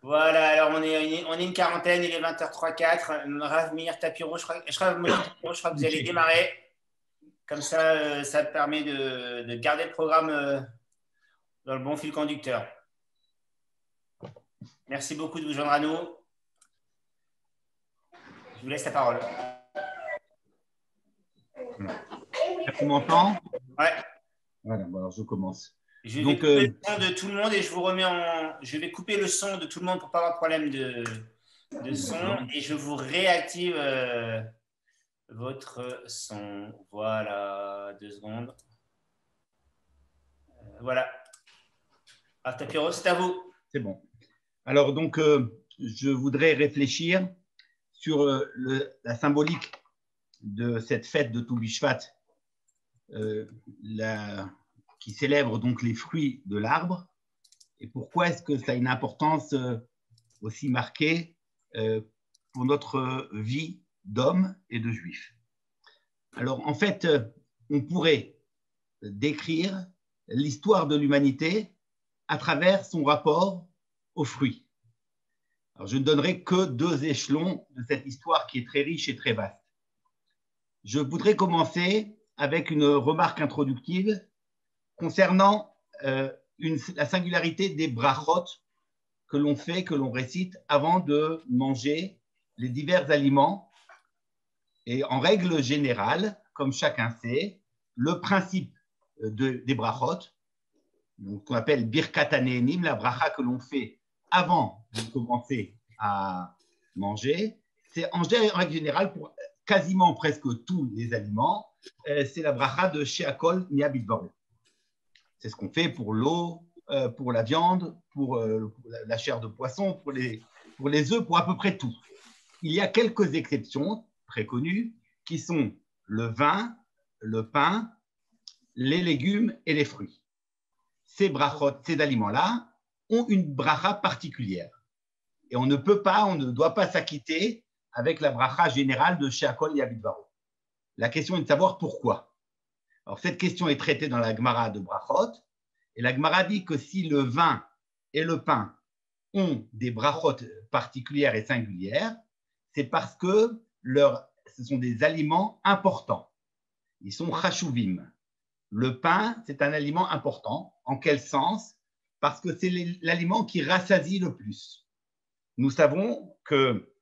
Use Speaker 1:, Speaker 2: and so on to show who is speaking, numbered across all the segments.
Speaker 1: Voilà, alors on est une quarantaine, il est 20h04. Rav Meir Tapiro, je crois que vous allez
Speaker 2: Ok.
Speaker 1: démarrer. Comme ça, ça permet de garder le programme dans le bon fil conducteur. Merci beaucoup de vous joindre à nous. Je vous laisse la parole.
Speaker 2: Voilà. Tu m'entends?
Speaker 1: Ouais.
Speaker 2: Voilà, bon, alors je commence.
Speaker 1: Je vais
Speaker 2: Donc,
Speaker 1: couper le son de tout le monde et je vous remets en. Je vais couper le son de tout le monde pour pas avoir de problème de son
Speaker 2: d'accord.
Speaker 1: et je vous réactive votre son. Voilà, 2 secondes. Voilà. Tapiro, c'est à vous.
Speaker 2: C'est bon. Alors, donc, je voudrais réfléchir sur la symbolique de cette fête de Tou Bishvat, qui célèbre donc les fruits de l'arbre, et pourquoi est-ce que ça a une importance aussi marquée pour notre vie d'hommes et de juifs. Alors, en fait, on pourrait décrire l'histoire de l'humanité à travers son rapport aux fruits. Alors, je ne donnerai que 2 échelons de cette histoire qui est très riche et très vaste. Je voudrais commencer avec une remarque introductive concernant la singularité des brachot que l'on fait, que l'on récite avant de manger les divers aliments. Et en règle générale, comme chacun sait, le principe des brachot, qu'on appelle birkat hanehenim, la bracha que l'on fait avant de commencer à manger, c'est en règle générale pour quasiment presque tous les aliments, c'est la bracha de she'akol nihya bidbaro. C'est ce qu'on fait pour l'eau, pour la viande, pour la chair de poisson, pour les œufs, pour à peu près tout. Il y a quelques exceptions très connues qui sont le vin, le pain, les légumes et les fruits. Ces brachot, ces aliments-là, ont une bracha particulière. Et on ne doit pas s'acquitter avec la bracha générale de she'akol nihya bidbaro. La question est de savoir pourquoi. Alors, cette question est traitée dans la Gemara de brachot, et la Gemara dit que si le vin et le pain ont des brachot particulières et singulières, c'est parce que ce sont des aliments importants. Ils sont chashuvim. Le pain, c'est un aliment important. En quel sens? Parce que c'est l'aliment qui rassasie le plus. Nous savons que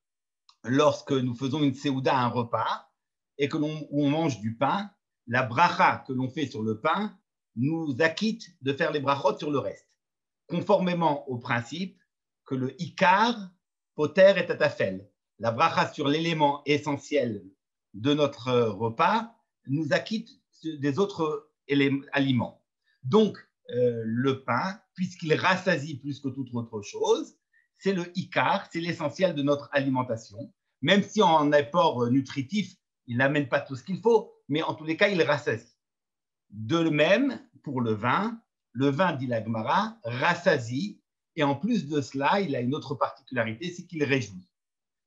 Speaker 2: lorsque nous faisons une séouda, un repas, et que on mange du pain, la bracha que l'on fait sur le pain nous acquitte de faire les brachot sur le reste, conformément au principe que le ikar, poter et tatafel, la bracha sur l'élément essentiel de notre repas, nous acquitte des autres aliments. Donc, le pain, puisqu'il rassasie plus que toute autre chose, c'est le ikar, c'est l'essentiel de notre alimentation, même si en apport nutritif, il n'amène pas tout ce qu'il faut, mais en tous les cas, il rassasie. De même, pour le vin, dit la Gemara, rassasie, et en plus de cela, il a une autre particularité, c'est qu'il réjouit.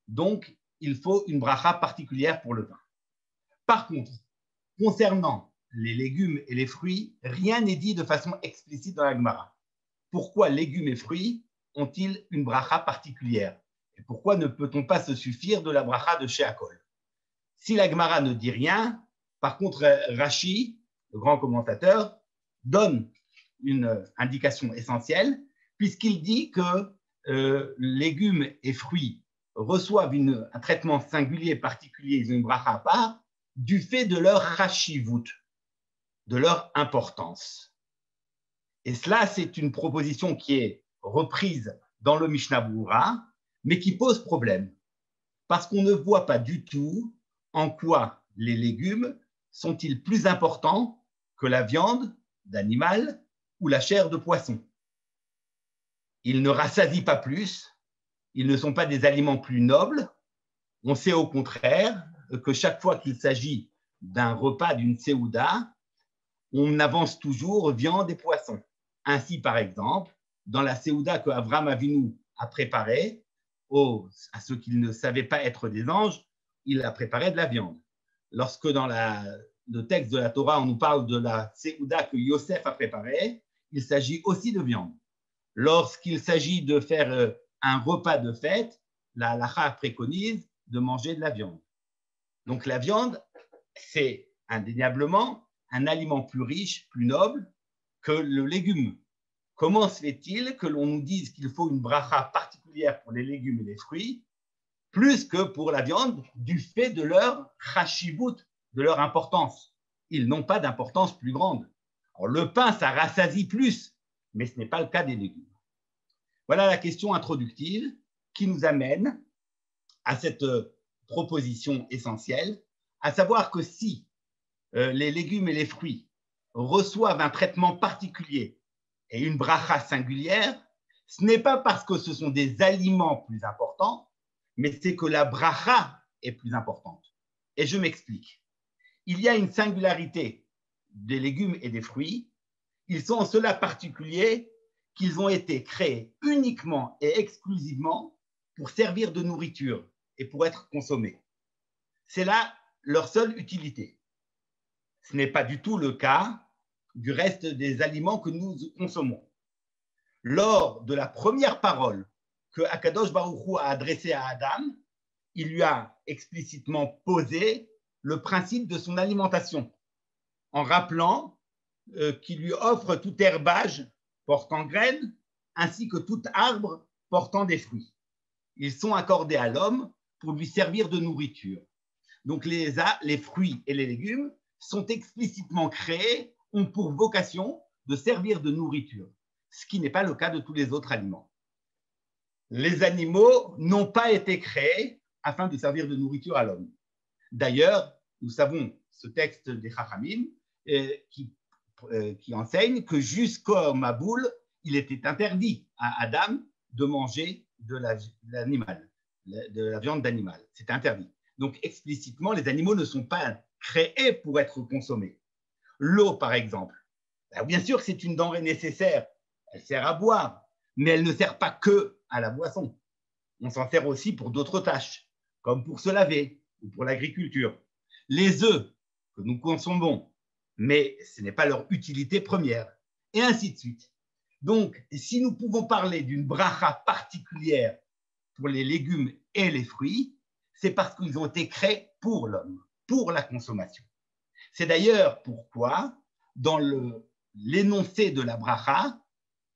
Speaker 2: Donc, il faut une bracha particulière pour le vin. Par contre, concernant les légumes et les fruits, rien n'est dit de façon explicite dans la Gemara. Pourquoi légumes et fruits ont-ils une bracha particulière? Et pourquoi ne peut-on pas se suffire de la bracha de she'akol? Si la Gemara ne dit rien, par contre, Rashi, le grand commentateur, donne une indication essentielle, puisqu'il dit que légumes et fruits reçoivent un traitement singulier, particulier, ils ont une bracha à part, du fait de leur chashivut, de leur importance. Et cela, c'est une proposition qui est reprise dans le Mishnah Berurah, mais qui pose problème, parce qu'on ne voit pas du tout en quoi les légumes sont-ils plus importants que la viande d'animal ou la chair de poisson. Ils ne rassasient pas plus, ils ne sont pas des aliments plus nobles. On sait au contraire que chaque fois qu'il s'agit d'un repas, d'une séouda, on avance toujours viande et poisson. Ainsi, par exemple, dans la séouda que Avraham Avinu a préparée, à ceux qui ne savaient pas être des anges, il a préparé de la viande. Lorsque dans le texte de la Torah, on nous parle de la séouda que Yosef a préparée, il s'agit aussi de viande. Lorsqu'il s'agit de faire un repas de fête, la halakha préconise de manger de la viande. Donc la viande, c'est indéniablement un aliment plus riche, plus noble que le légume. Comment se fait-il que l'on nous dise qu'il faut une bracha particulière pour les légumes et les fruits, plus que pour la viande, du fait de leur chashivut, de leur importance? Ils n'ont pas d'importance plus grande. Alors, le pain, ça rassasie plus, mais ce n'est pas le cas des légumes. Voilà la question introductive qui nous amène à cette proposition essentielle, à savoir que si les légumes et les fruits reçoivent un traitement particulier et une bracha singulière, ce n'est pas parce que ce sont des aliments plus importants, mais c'est que la bracha est plus importante. Et je m'explique. Il y a une singularité des légumes et des fruits. Ils sont en cela particuliers qu'ils ont été créés uniquement et exclusivement pour servir de nourriture et pour être consommés. C'est là leur seule utilité. Ce n'est pas du tout le cas du reste des aliments que nous consommons. Lors de la première parole que Akadosh Baruch Hu a adressée à Adam, il lui a explicitement posé le principe de son alimentation, en rappelant qu'il lui offre tout herbage portant graines, ainsi que tout arbre portant des fruits. Ils sont accordés à l'homme pour lui servir de nourriture. Donc les fruits et les légumes sont explicitement créés, ont pour vocation de servir de nourriture, ce qui n'est pas le cas de tous les autres aliments. Les animaux n'ont pas été créés afin de servir de nourriture à l'homme. D'ailleurs, nous savons ce texte des Chachamim qui enseigne que jusqu'au Maboul, il était interdit à Adam de manger de la viande d'animal. C'est interdit. Donc, explicitement, les animaux ne sont pas créés pour être consommés. L'eau, par exemple, bien sûr, c'est une denrée nécessaire. Elle sert à boire, mais elle ne sert pas que à la boisson. On s'en sert aussi pour d'autres tâches, comme pour se laver ou pour l'agriculture. Les œufs que nous consommons, mais ce n'est pas leur utilité première, et ainsi de suite. Donc, si nous pouvons parler d'une bracha particulière pour les légumes et les fruits, c'est parce qu'ils ont été créés pour l'homme, pour la consommation. C'est d'ailleurs pourquoi, dans l'énoncé de la bracha,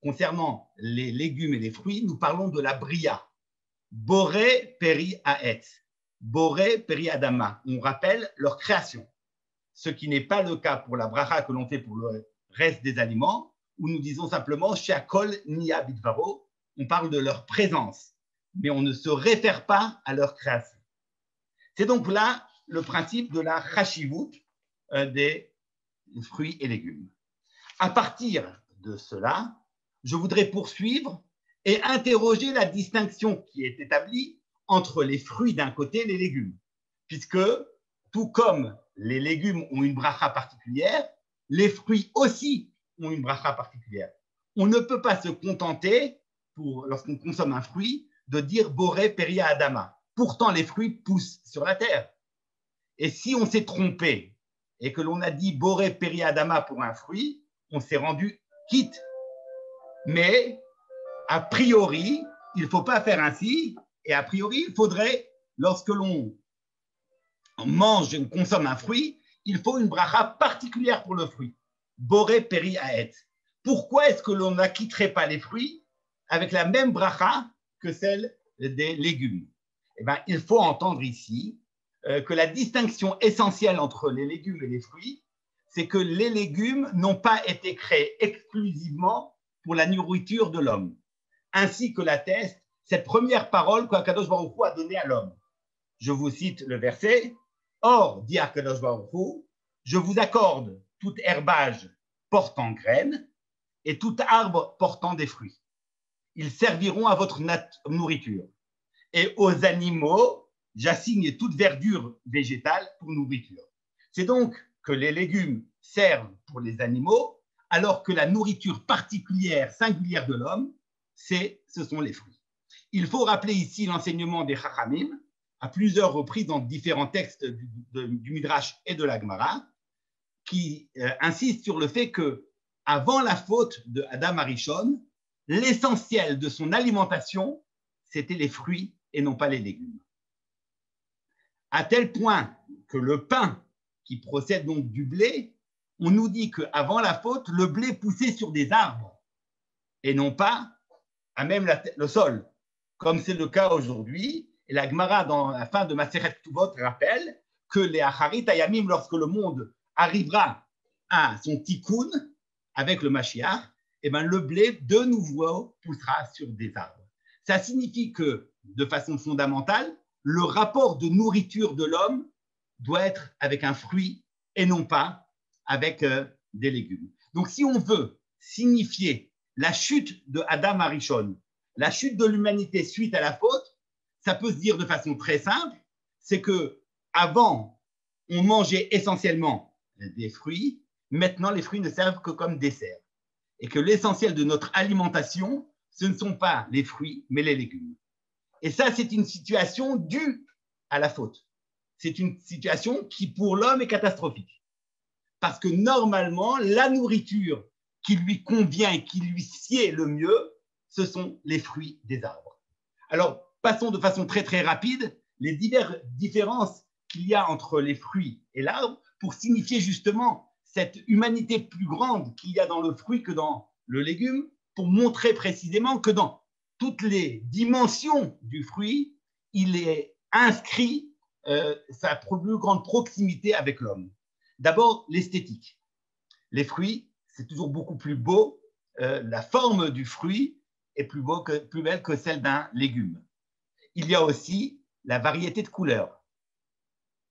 Speaker 2: concernant les légumes et les fruits, nous parlons de la bria. Boré peri haet, boré peri adama. On rappelle leur création. Ce qui n'est pas le cas pour la bracha que l'on fait pour le reste des aliments, où nous disons simplement she'akol niya bidvaro. On parle de leur présence, mais on ne se réfère pas à leur création. C'est donc là le principe de la chashivut des fruits et légumes. À partir de cela, je voudrais poursuivre et interroger la distinction qui est établie entre les fruits d'un côté et les légumes, puisque tout comme les légumes ont une bracha particulière, les fruits aussi ont une bracha particulière. On ne peut pas se contenter, lorsqu'on consomme un fruit, de dire boré peria adama. Pourtant, les fruits poussent sur la terre. Et si on s'est trompé et que l'on a dit boré peria adama pour un fruit, on s'est rendu quitte. Mais a priori, il ne faut pas faire ainsi. Et a priori, il faudrait, lorsque l'on mange et consomme un fruit, il faut une bracha particulière pour le fruit. Boré peri haet. Pourquoi est-ce que l'on n'acquitterait pas les fruits avec la même bracha que celle des légumes? Eh bien, il faut entendre ici que la distinction essentielle entre les légumes et les fruits, c'est que les légumes n'ont pas été créés exclusivement pour la nourriture de l'homme, ainsi que l'atteste cette première parole qu'Akadosh Baruch Hu a donnée à l'homme. Je vous cite le verset. Or, dit Akadosh Baruch Hu, je vous accorde tout herbage portant graines et tout arbre portant des fruits. Ils serviront à votre nourriture. Et aux animaux, j'assigne toute verdure végétale pour nourriture. C'est donc que les légumes servent pour les animaux, alors que la nourriture particulière, singulière de l'homme, ce sont les fruits. Il faut rappeler ici l'enseignement des Chachamim, à plusieurs reprises dans différents textes du Midrash et de la Gemara, qui insistent sur le fait que, avant la faute de Adam Arishon, l'essentiel de son alimentation c'était les fruits et non pas les légumes. À tel point que le pain, qui procède donc du blé, on nous dit qu'avant la faute, le blé poussait sur des arbres et non pas à même le sol, comme c'est le cas aujourd'hui. Et la Gemara, dans la fin de Maseret Ketuvot, rappelle que les Acharit Hayamim, lorsque le monde arrivera à son tikkun avec le Mashiach, eh ben, le blé de nouveau poussera sur des arbres. Ça signifie que, de façon fondamentale, le rapport de nourriture de l'homme doit être avec un fruit et non pas avec des légumes. Donc, si on veut signifier la chute de Adam Arishon, la chute de l'humanité suite à la faute, ça peut se dire de façon très simple, c'est que avant, on mangeait essentiellement des fruits, maintenant les fruits ne servent que comme dessert. Et que l'essentiel de notre alimentation, ce ne sont pas les fruits, mais les légumes. Et ça, c'est une situation due à la faute. C'est une situation qui, pour l'homme, est catastrophique. Parce que normalement, la nourriture qui lui convient et qui lui sied le mieux, ce sont les fruits des arbres. Alors, passons de façon très, très rapide les diverses différences qu'il y a entre les fruits et l'arbre pour signifier justement cette humanité plus grande qu'il y a dans le fruit que dans le légume, pour montrer précisément que dans toutes les dimensions du fruit, il est inscrit sa plus grande proximité avec l'homme. D'abord, l'esthétique. Les fruits, c'est toujours beaucoup plus beau. La forme du fruit est plus belle que celle d'un légume. Il y a aussi la variété de couleurs.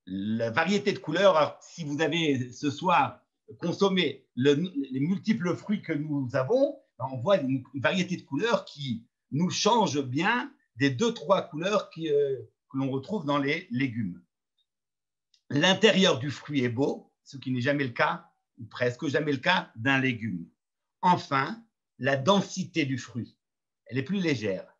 Speaker 2: La variété de couleurs, alors, si vous avez ce soir consommé les multiples fruits que nous avons, on voit une variété de couleurs qui nous change bien des 2-3 couleurs que l'on retrouve dans les légumes. L'intérieur du fruit est beau, ce qui n'est jamais le cas, ou presque jamais le cas, d'un légume. Enfin, la densité du fruit, elle est plus légère,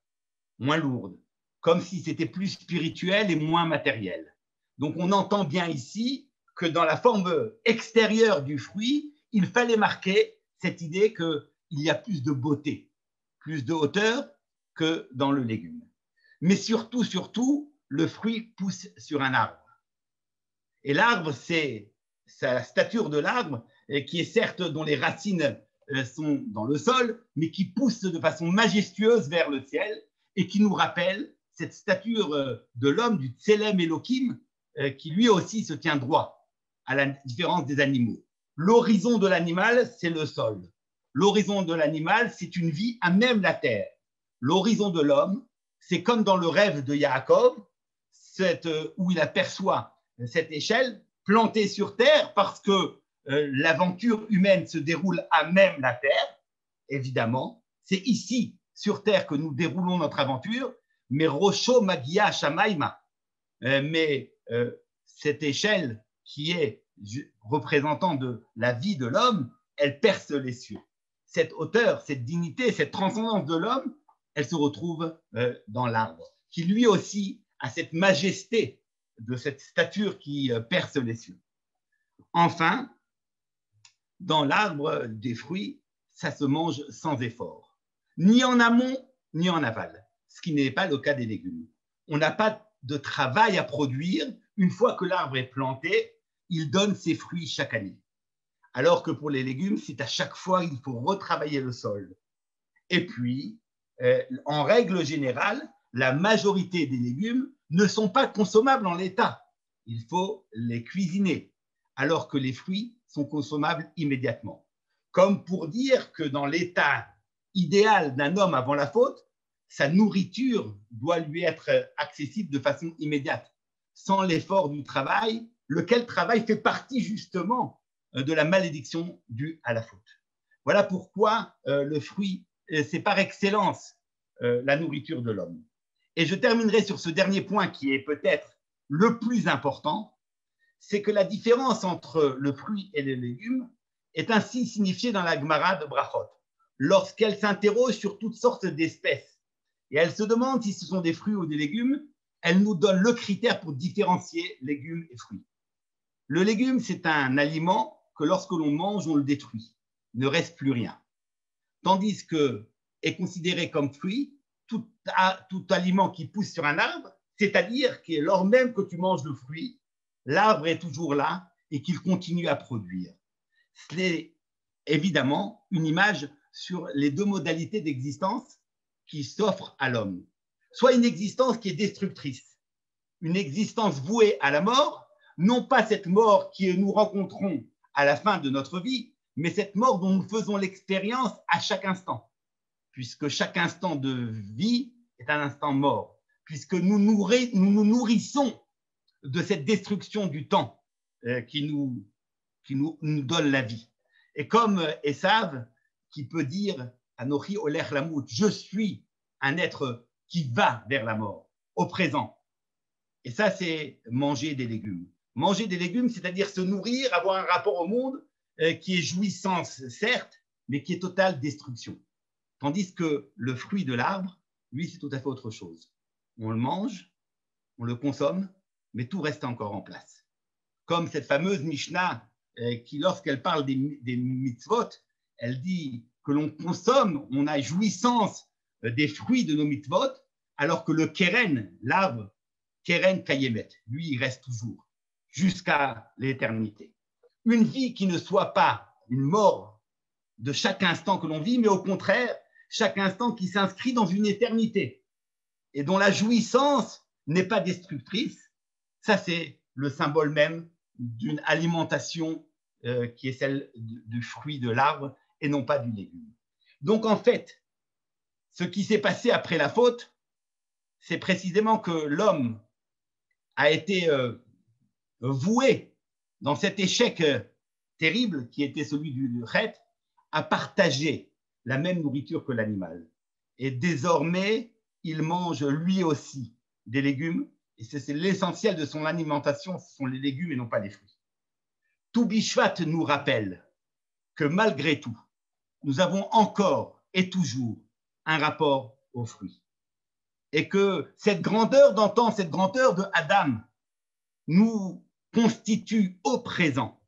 Speaker 2: moins lourde, comme si c'était plus spirituel et moins matériel. Donc, on entend bien ici que dans la forme extérieure du fruit, il fallait marquer cette idée qu'il y a plus de beauté, plus de hauteur que dans le légume. Mais surtout, le fruit pousse sur un arbre. Et l'arbre, c'est sa stature de l'arbre, qui est certes dont les racines sont dans le sol, mais qui pousse de façon majestueuse vers le ciel et qui nous rappelle cette stature de l'homme, du Tselem Elohim, qui lui aussi se tient droit, à la différence des animaux. L'horizon de l'animal, c'est le sol. L'horizon de l'animal, c'est une vie à même la terre. L'horizon de l'homme, c'est comme dans le rêve de Yaakov, où il aperçoit cette échelle plantée sur terre parce que l'aventure humaine se déroule à même la terre. Évidemment, c'est ici, sur terre, que nous déroulons notre aventure, mais Rocho Magia Shamaïma. Mais cette échelle qui est représentant de la vie de l'homme, elle perce les cieux. Cette hauteur, cette dignité, cette transcendance de l'homme, elle se retrouve dans l'arbre, qui lui aussi a cette majesté de cette stature qui perce les cieux. Enfin, dans l'arbre des fruits, ça se mange sans effort, ni en amont, ni en aval, ce qui n'est pas le cas des légumes. On n'a pas de travail à produire. Une fois que l'arbre est planté, il donne ses fruits chaque année. Alors que pour les légumes, c'est à chaque fois qu'il faut retravailler le sol. Et puis, en règle générale, la majorité des légumes ne sont pas consommables en l'état. Il faut les cuisiner, alors que les fruits sont consommables immédiatement. Comme pour dire que dans l'état idéal d'un homme avant la faute, sa nourriture doit lui être accessible de façon immédiate, sans l'effort du travail, lequel travail fait partie justement de la malédiction due à la faute. Voilà pourquoi le fruit, c'est par excellence la nourriture de l'homme. Et je terminerai sur ce dernier point qui est peut-être le plus important, c'est que la différence entre le fruit et le légume est ainsi signifiée dans la Gemara de Brachot, lorsqu'elle s'interroge sur toutes sortes d'espèces. Et elle se demande si ce sont des fruits ou des légumes, elle nous donne le critère pour différencier légumes et fruits. Le légume, c'est un aliment que lorsque l'on mange, on le détruit. Il ne reste plus rien. Tandis que est considéré comme fruit tout aliment qui pousse sur un arbre, c'est-à-dire que lors même que tu manges le fruit, l'arbre est toujours là et qu'il continue à produire. C'est évidemment une image sur les deux modalités d'existence qui s'offrent à l'homme. Soit une existence qui est destructrice, une existence vouée à la mort, non pas cette mort que nous rencontrons à la fin de notre vie, mais cette mort dont nous faisons l'expérience à chaque instant, puisque chaque instant de vie est un instant mort, puisque nous nous nourrissons de cette destruction du temps qui nous donne la vie. Et comme Esav, qui peut dire Anochi Oler Lamout, je suis un être qui va vers la mort, au présent. Et ça, c'est manger des légumes. Manger des légumes, c'est-à-dire se nourrir, avoir un rapport au monde qui est jouissance, certes, mais qui est totale destruction. Tandis que le fruit de l'arbre, lui, c'est tout à fait autre chose. On le mange, on le consomme, mais tout reste encore en place. Comme cette fameuse Mishnah qui, lorsqu'elle parle des mitzvot, elle dit que l'on consomme, on a jouissance des fruits de nos mitzvot, alors que le keren, l'arbre, keren kayemet, lui, il reste toujours, jusqu'à l'éternité. Une vie qui ne soit pas une mort de chaque instant que l'on vit, mais au contraire, chaque instant qui s'inscrit dans une éternité et dont la jouissance n'est pas destructrice, ça c'est le symbole même d'une alimentation qui est celle du fruit de l'arbre et non pas du légume. Donc en fait, ce qui s'est passé après la faute, c'est précisément que l'homme a été voué dans cet échec terrible qui était celui du Chet à partager la même nourriture que l'animal. Et désormais, il mange lui aussi des légumes, et c'est l'essentiel de son alimentation, ce sont les légumes et non pas les fruits. Tou Bishvat nous rappelle que malgré tout, nous avons encore et toujours un rapport aux fruits. Et que cette grandeur d'antan, cette grandeur de Adam, nous constitue au présent.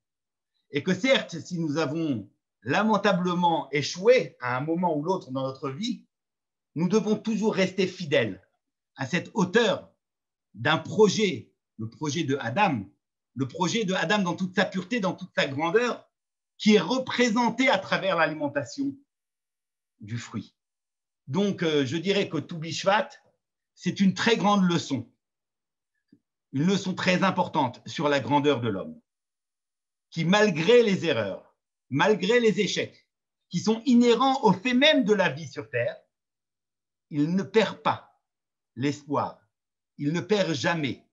Speaker 2: Et que certes, si nous avons lamentablement échoué à un moment ou l'autre dans notre vie, nous devons toujours rester fidèles à cette hauteur d'un projet, le projet de Adam dans toute sa pureté, dans toute sa grandeur, qui est représenté à travers l'alimentation du fruit. Donc, je dirais que Tou Bishvat, c'est une très grande leçon, une leçon très importante sur la grandeur de l'homme, qui, malgré les erreurs, malgré les échecs, qui sont inhérents au fait même de la vie sur Terre, il ne perd pas l'espoir, il ne perd jamais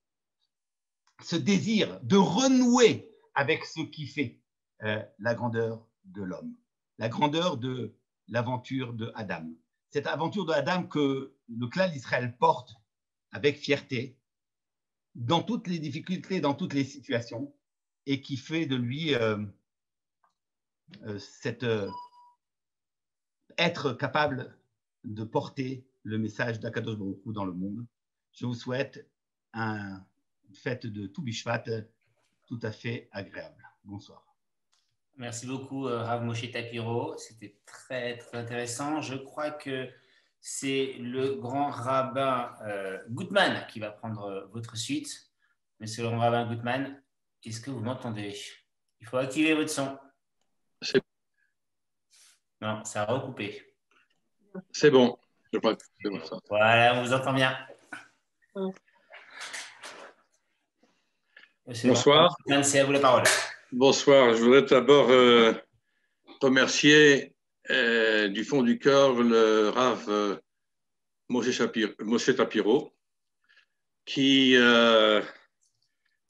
Speaker 2: ce désir de renouer avec ce qui fait la grandeur de l'homme, la grandeur de l'aventure de Adam. Cette aventure de Adam que le clan d'Israël porte avec fierté dans toutes les difficultés, dans toutes les situations, et qui fait de lui être capable de porter le message d'Akadosh Baruch Hu dans le monde. Je vous souhaite une fête de Tou Bishvat tout à fait agréable. Bonsoir.
Speaker 1: Merci beaucoup, Rav Moshe Tapiro. C'était très, très intéressant. Je crois que c'est le grand rabbin Gutman qui va prendre votre suite. Monsieur le grand rabbin Gutman, est-ce que vous m'entendez? Il faut activer votre son. Non, ça a recoupé.
Speaker 3: C'est bon. Je crois que c'est bon ça.
Speaker 1: Voilà, on vous entend bien.
Speaker 3: Bonsoir.
Speaker 1: Gutman, c'est à vous la parole.
Speaker 3: Bonsoir. Je voudrais d'abord remercier du fond du cœur le Rav Moshe Tapiro qui,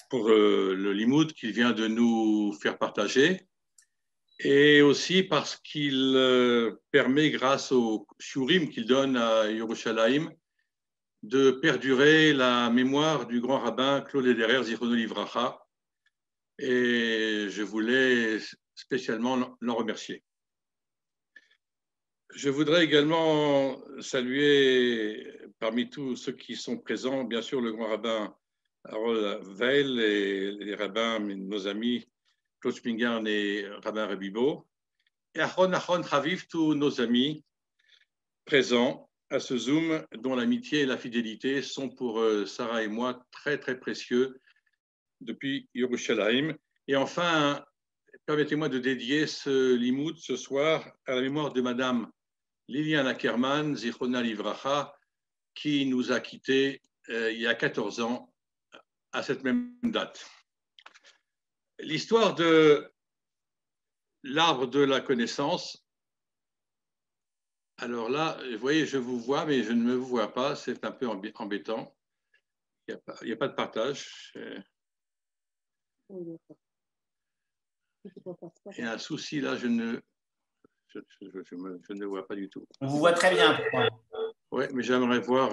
Speaker 3: pour le limoud qu'il vient de nous faire partager, et aussi parce qu'il permet, grâce au shurim qu'il donne à Yerushalayim, de perdurer la mémoire du grand rabbin Claude Lederer, Zichrono Livracha, et je voulais spécialement l'en remercier. Je voudrais également saluer, parmi tous ceux qui sont présents, bien sûr, le grand rabbin Harold Veil et les rabbins, nos amis Claude Spingarn et rabbin Rebibo, et Achon Chaviv, tous nos amis présents, à ce Zoom dont l'amitié et la fidélité sont pour Sarah et moi très, très précieux depuis Yerushalayim. Et enfin, permettez-moi de dédier ce limoud ce soir à la mémoire de Madame Liliane Ackerman, Zichrona Livracha, qui nous a quittés il y a 14 ans à cette même date. L'histoire de l'arbre de la connaissance. Alors là, vous voyez, je vous vois, mais je ne me vois pas. C'est un peu embêtant. Il n'y a pas de partage. Il y a un souci là, je ne vois pas du tout.
Speaker 1: On vous voit très bien.
Speaker 3: Oui, mais j'aimerais voir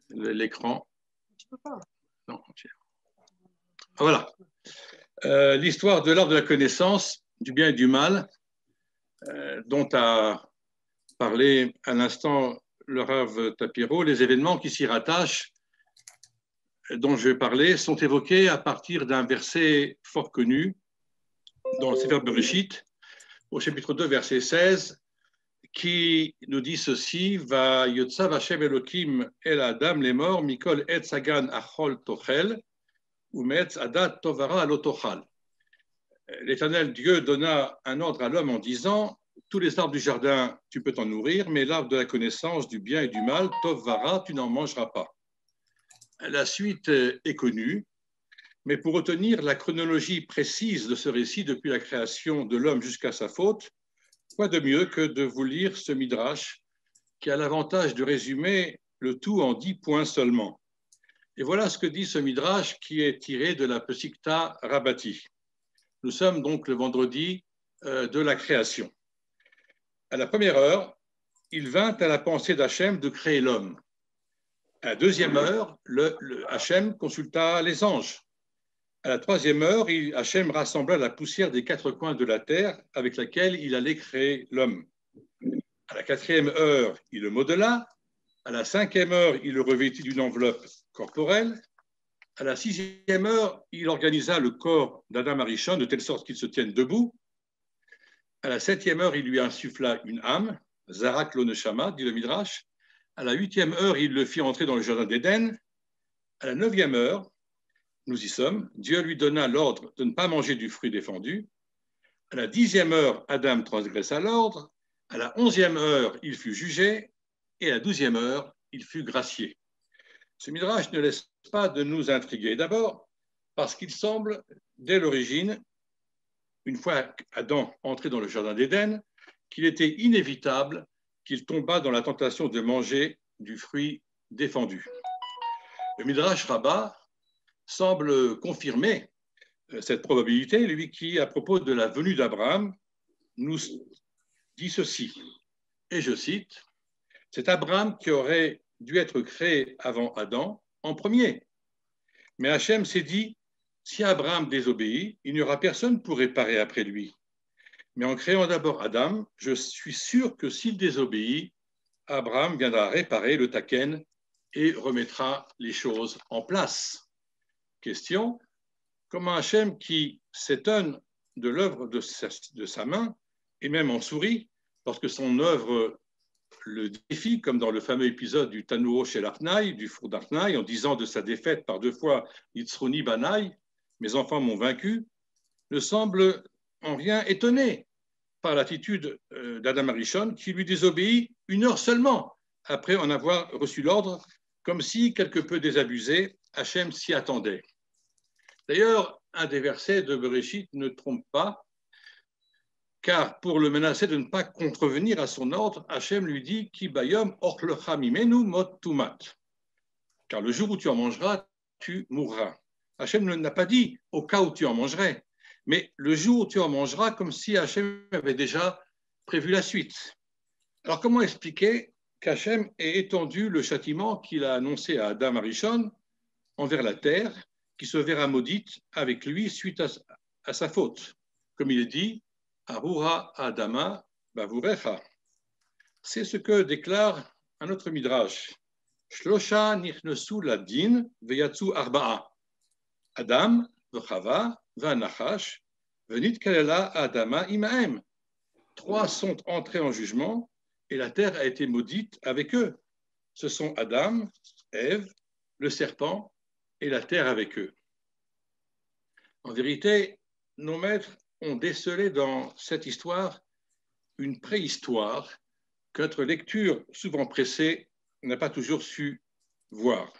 Speaker 3: l'écran. Non. Voilà. L'histoire de l'arbre de la connaissance, du bien et du mal, dont a parlé à l'instant le Rav Tapiro. Les événements qui s'y rattachent, dont je vais parler, sont évoqués à partir d'un verset fort connu dans le Sefer Bereshit, au chapitre 2, verset 16, qui nous dit ceci: Va yotzav Hashem Elokim el Adam lemor mikol etz hagan achol tochel umetz adat tovara alotochal. L'Éternel Dieu donna un ordre à l'homme en disant: tous les arbres du jardin, tu peux t'en nourrir, mais l'arbre de la connaissance du bien et du mal, tovara, tu n'en mangeras pas. La suite est connue, mais pour retenir la chronologie précise de ce récit depuis la création de l'homme jusqu'à sa faute, quoi de mieux que de vous lire ce midrash qui a l'avantage de résumer le tout en 10 points seulement. Et voilà ce que dit ce midrash qui est tiré de la Pesikta Rabbati. Nous sommes donc le vendredi de la création. À la première heure, il vint à la pensée d'Hachem de créer l'homme. À la deuxième heure, Hachem consulta les anges. À la troisième heure, Hachem rassembla la poussière des 4 coins de la terre avec laquelle il allait créer l'homme. À la quatrième heure, il le modela. À la cinquième heure, il le revêtit d'une enveloppe corporelle. À la sixième heure, il organisa le corps d'Adam Arishon de telle sorte qu'il se tienne debout. À la septième heure, il lui insuffla une âme, Zarak lo neshama, dit le Midrash. À la huitième heure, il le fit entrer dans le jardin d'Éden. À la neuvième heure, nous y sommes, Dieu lui donna l'ordre de ne pas manger du fruit défendu. À la 10e heure, Adam transgressa l'ordre. À la 11e heure, il fut jugé. Et à la 12e heure, il fut gracié. Ce Midrash ne laisse pas de nous intriguer. D'abord, parce qu'il semble, dès l'origine, une fois Adam entré dans le jardin d'Éden, qu'il était inévitable qu'il tombât dans la tentation de manger du fruit défendu. Le Midrash Rabbah semble confirmer cette probabilité, lui qui, à propos de la venue d'Abraham, nous dit ceci, et je cite: « C'est Abraham qui aurait dû être créé avant Adam en premier. Mais Hachem s'est dit, si Abraham désobéit, il n'y aura personne pour réparer après lui. Mais en créant d'abord Adam, je suis sûr que s'il désobéit, Abraham viendra réparer le taken et remettra les choses en place. » Question: comment Hachem, qui s'étonne de l'œuvre de sa main, et même en sourit, lorsque son œuvre le défie, comme dans le fameux épisode du Tanuro chez l'Arnaï, du four d'Arnaï, en disant de sa défaite par 2 fois Yitzroni Banaï, mes enfants m'ont vaincu, ne semble en rien étonné par l'attitude d'Adam Arishon, qui lui désobéit 1 heure seulement après en avoir reçu l'ordre, comme si, quelque peu désabusé, Hachem s'y attendait. D'ailleurs, un des versets de Bereshit ne trompe pas, car pour le menacer de ne pas contrevenir à son ordre, Hachem lui dit Ki bayom ochlecha mimenu mot tumat. Car le jour où tu en mangeras, tu mourras. Hachem n'a pas dit au cas où tu en mangerais, mais le jour où tu en mangeras, comme si Hachem avait déjà prévu la suite. Alors comment expliquer qu'Hachem ait étendu le châtiment qu'il a annoncé à Adam Arishon envers la terre, qui se verra maudite avec lui suite à sa faute? Comme il est dit, Arura Adama Bavurecha. C'est ce que déclare un autre midrash. Shlosha nichnesu ladin veyatsu arba'a. Adam, Vechava, Vanachash, Venit kalela Adama imaem. 3 sont entrés en jugement et la terre a été maudite avec eux. Ce sont Adam, Ève, le serpent et la terre avec eux. En vérité, nos maîtres ont décelé dans cette histoire une préhistoire que notre lecture, souvent pressée, n'a pas toujours su voir.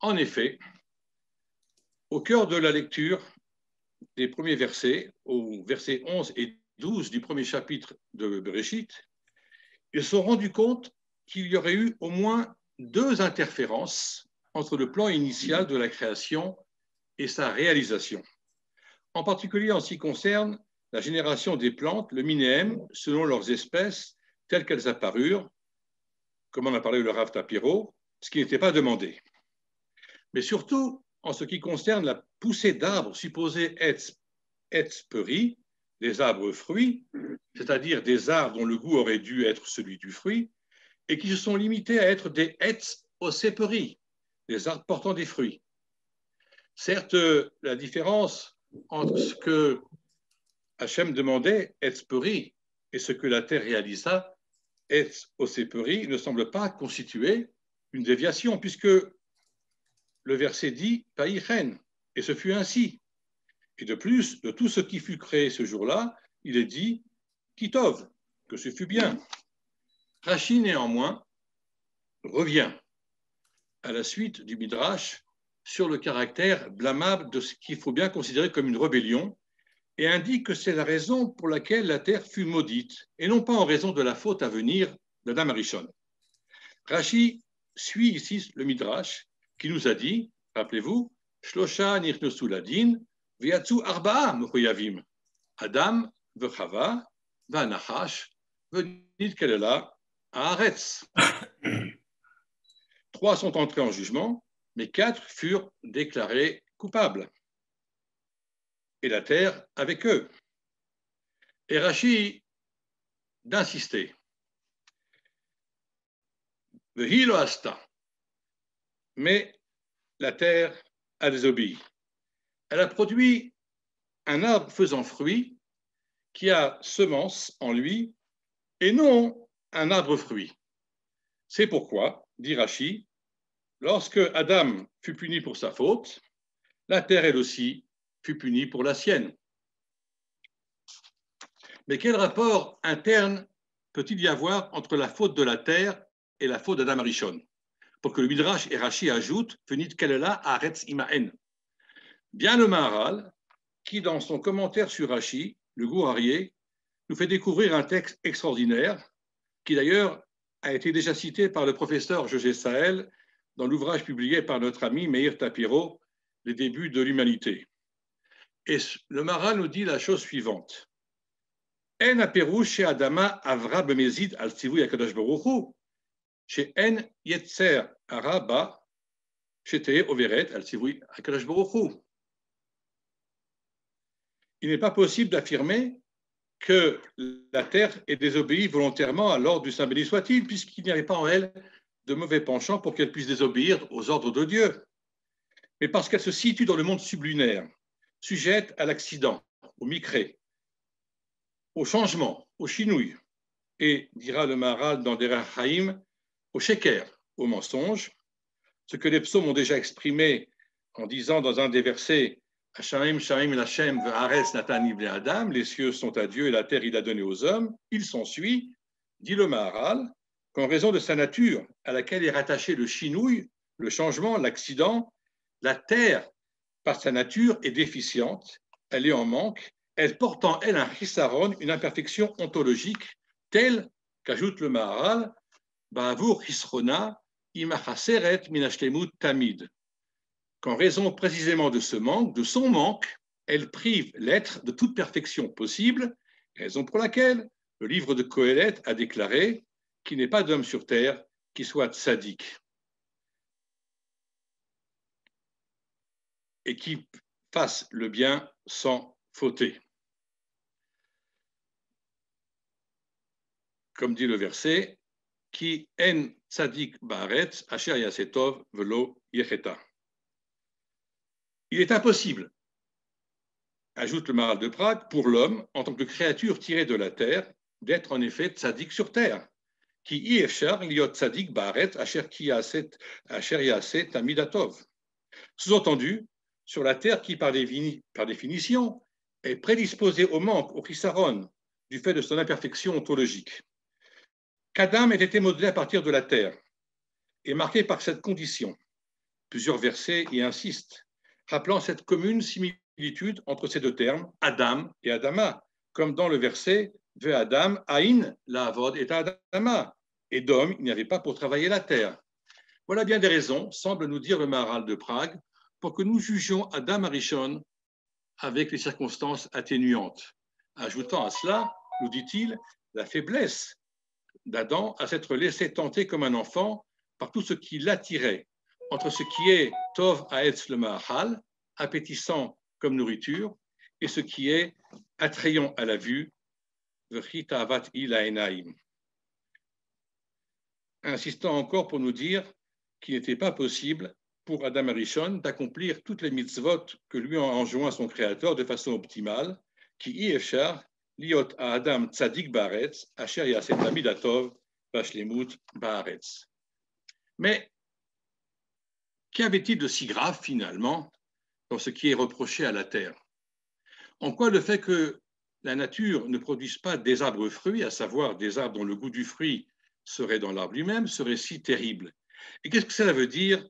Speaker 3: En effet, au cœur de la lecture des premiers versets, au verset 11 et 12 du premier chapitre de Bereshit, ils se sont rendus compte qu'il y aurait eu au moins 2 interférences entre le plan initial de la création et sa réalisation. En particulier en ce qui concerne la génération des plantes, le minéem, selon leurs espèces, telles qu'elles apparurent, comme en a parlé le Rav Tapiro, ce qui n'était pas demandé. Mais surtout, en ce qui concerne la poussée d'arbres supposés etz peri, des arbres fruits, c'est-à-dire des arbres dont le goût aurait dû être celui du fruit, et qui se sont limités à être des etz oseperi, des arbres portant des fruits. Certes, la différence entre ce que Hachem demandait, etz peri, et ce que la terre réalisa, etz oseperi, ne semble pas constituer une déviation, puisque le verset dit « Païchen », et ce fut ainsi. Et de plus, de tout ce qui fut créé ce jour-là, il est dit « Kitov », que ce fut bien. Rashi, néanmoins, revient à la suite du Midrash sur le caractère blâmable de ce qu'il faut bien considérer comme une rébellion et indique que c'est la raison pour laquelle la terre fut maudite et non pas en raison de la faute à venir d'Adam Arishon. Rashi suit ici le Midrash qui nous a dit, rappelez-vous, Shlosha nichnosu ladin, viatsu arba'a mechoyavim, Adam vechava, vanachash, venit kelela, haaretz. 3 sont entrés en jugement, mais 4 furent déclarés coupables. Et la terre avec eux. Et Rashi d'insister. Vehilo asta. Mais la terre a désobéi. Elle a produit un arbre faisant fruit qui a semence en lui et non un arbre fruit. C'est pourquoi, dit Rashi, lorsque Adam fut puni pour sa faute, la terre elle aussi fut punie pour la sienne. Mais quel rapport interne peut-il y avoir entre la faute de la terre et la faute d'Adam Arishon? Pour que le Midrash et Rashi ajoutent Venit kelela haaretz imaen. Bien le Maharal, qui dans son commentaire sur Rashi, le Gourarié, nous fait découvrir un texte extraordinaire, qui d'ailleurs a été déjà cité par le professeur José Sahel dans l'ouvrage publié par notre ami Meir Tapiro, Les débuts de l'humanité. Et le Maharal nous dit la chose suivante. En aperouche chez Adama avra bemezid al tzivui akadosh baruch hu, chez en yetzer araba cheteh overet al tzivui akadosh baruch hu. Il n'est pas possible d'affirmer que la terre est désobéie volontairement à l'ordre du Saint béni soit-il, puisqu'il n'y avait pas en elle de mauvais penchants pour qu'elle puisse désobéir aux ordres de Dieu. Mais parce qu'elle se situe dans le monde sublunaire, sujette à l'accident, au micré, au changement, au chinouille, et, dira le Maharal dans Derech Haïm, au sheker, au mensonge, ce que les psaumes ont déjà exprimé en disant dans un des versets Hashaim, Shaim, Lachem, Ve'aretz, Natan, Ibn Adam, les cieux sont à Dieu et la terre il a donné aux hommes, il s'ensuit, dit le Maharal, qu'en raison de sa nature à laquelle est rattaché le chinouille, le changement, l'accident, la terre, par sa nature, est déficiente, elle est en manque, elle porte en elle un chisaron, une imperfection ontologique, telle qu'ajoute le Maharal, Ba'avur chisrona, imachaseret minashlemut tamid. Qu'en raison précisément de ce manque, de son manque, elle prive l'être de toute perfection possible, raison pour laquelle le livre de Qohélet a déclaré qu'il n'est pas d'homme sur terre qui soit tzaddik et qui fasse le bien sans fauter. Comme dit le verset, Ki en tzaddik ba'aretz asher yasetov velo yecheta. Il est impossible, ajoute le Maharal de Prague, pour l'homme, en tant que créature tirée de la terre, d'être en effet tzaddik sur terre, Ki i-efshar liot tzadik ba'aretz asher ya'aseh tamid hatov. Sous-entendu, sur la terre qui, par définition, est prédisposée au manque, au chisaron, du fait de son imperfection ontologique. Qu'Adam ait été modelé à partir de la terre est marqué par cette condition. Plusieurs versets y insistent, rappelant cette commune similitude entre ces deux termes, Adam et Adama, comme dans le verset « Ve Adam aïn la avod et Adama » et d'homme, il n'y avait pas pour travailler la terre. Voilà bien des raisons, semble nous dire le Maharal de Prague, pour que nous jugions Adam Arishon avec les circonstances atténuantes. Ajoutant à cela, nous dit-il, la faiblesse d'Adam à s'être laissé tenter comme un enfant par tout ce qui l'attirait, entre ce qui est Tov Haetz le Mahal, appétissant comme nourriture, et ce qui est attrayant à la vue, V'chi Ta'avat Ilaenaim. Insistant encore pour nous dire qu'il n'était pas possible pour Adam Arishon d'accomplir toutes les mitzvot que lui a enjoint son Créateur de façon optimale, qui y efshar liot à Adam tzadik ba'aretz asher ya'aseh tamid hatov v'ashlemut ba'aretz. Mais qu'avait-il de si grave finalement dans ce qui est reproché à la terre? En quoi le fait que la nature ne produise pas des arbres fruits, à savoir des arbres dont le goût du fruit serait dans l'arbre lui-même, serait si terrible? Et qu'est-ce que cela veut dire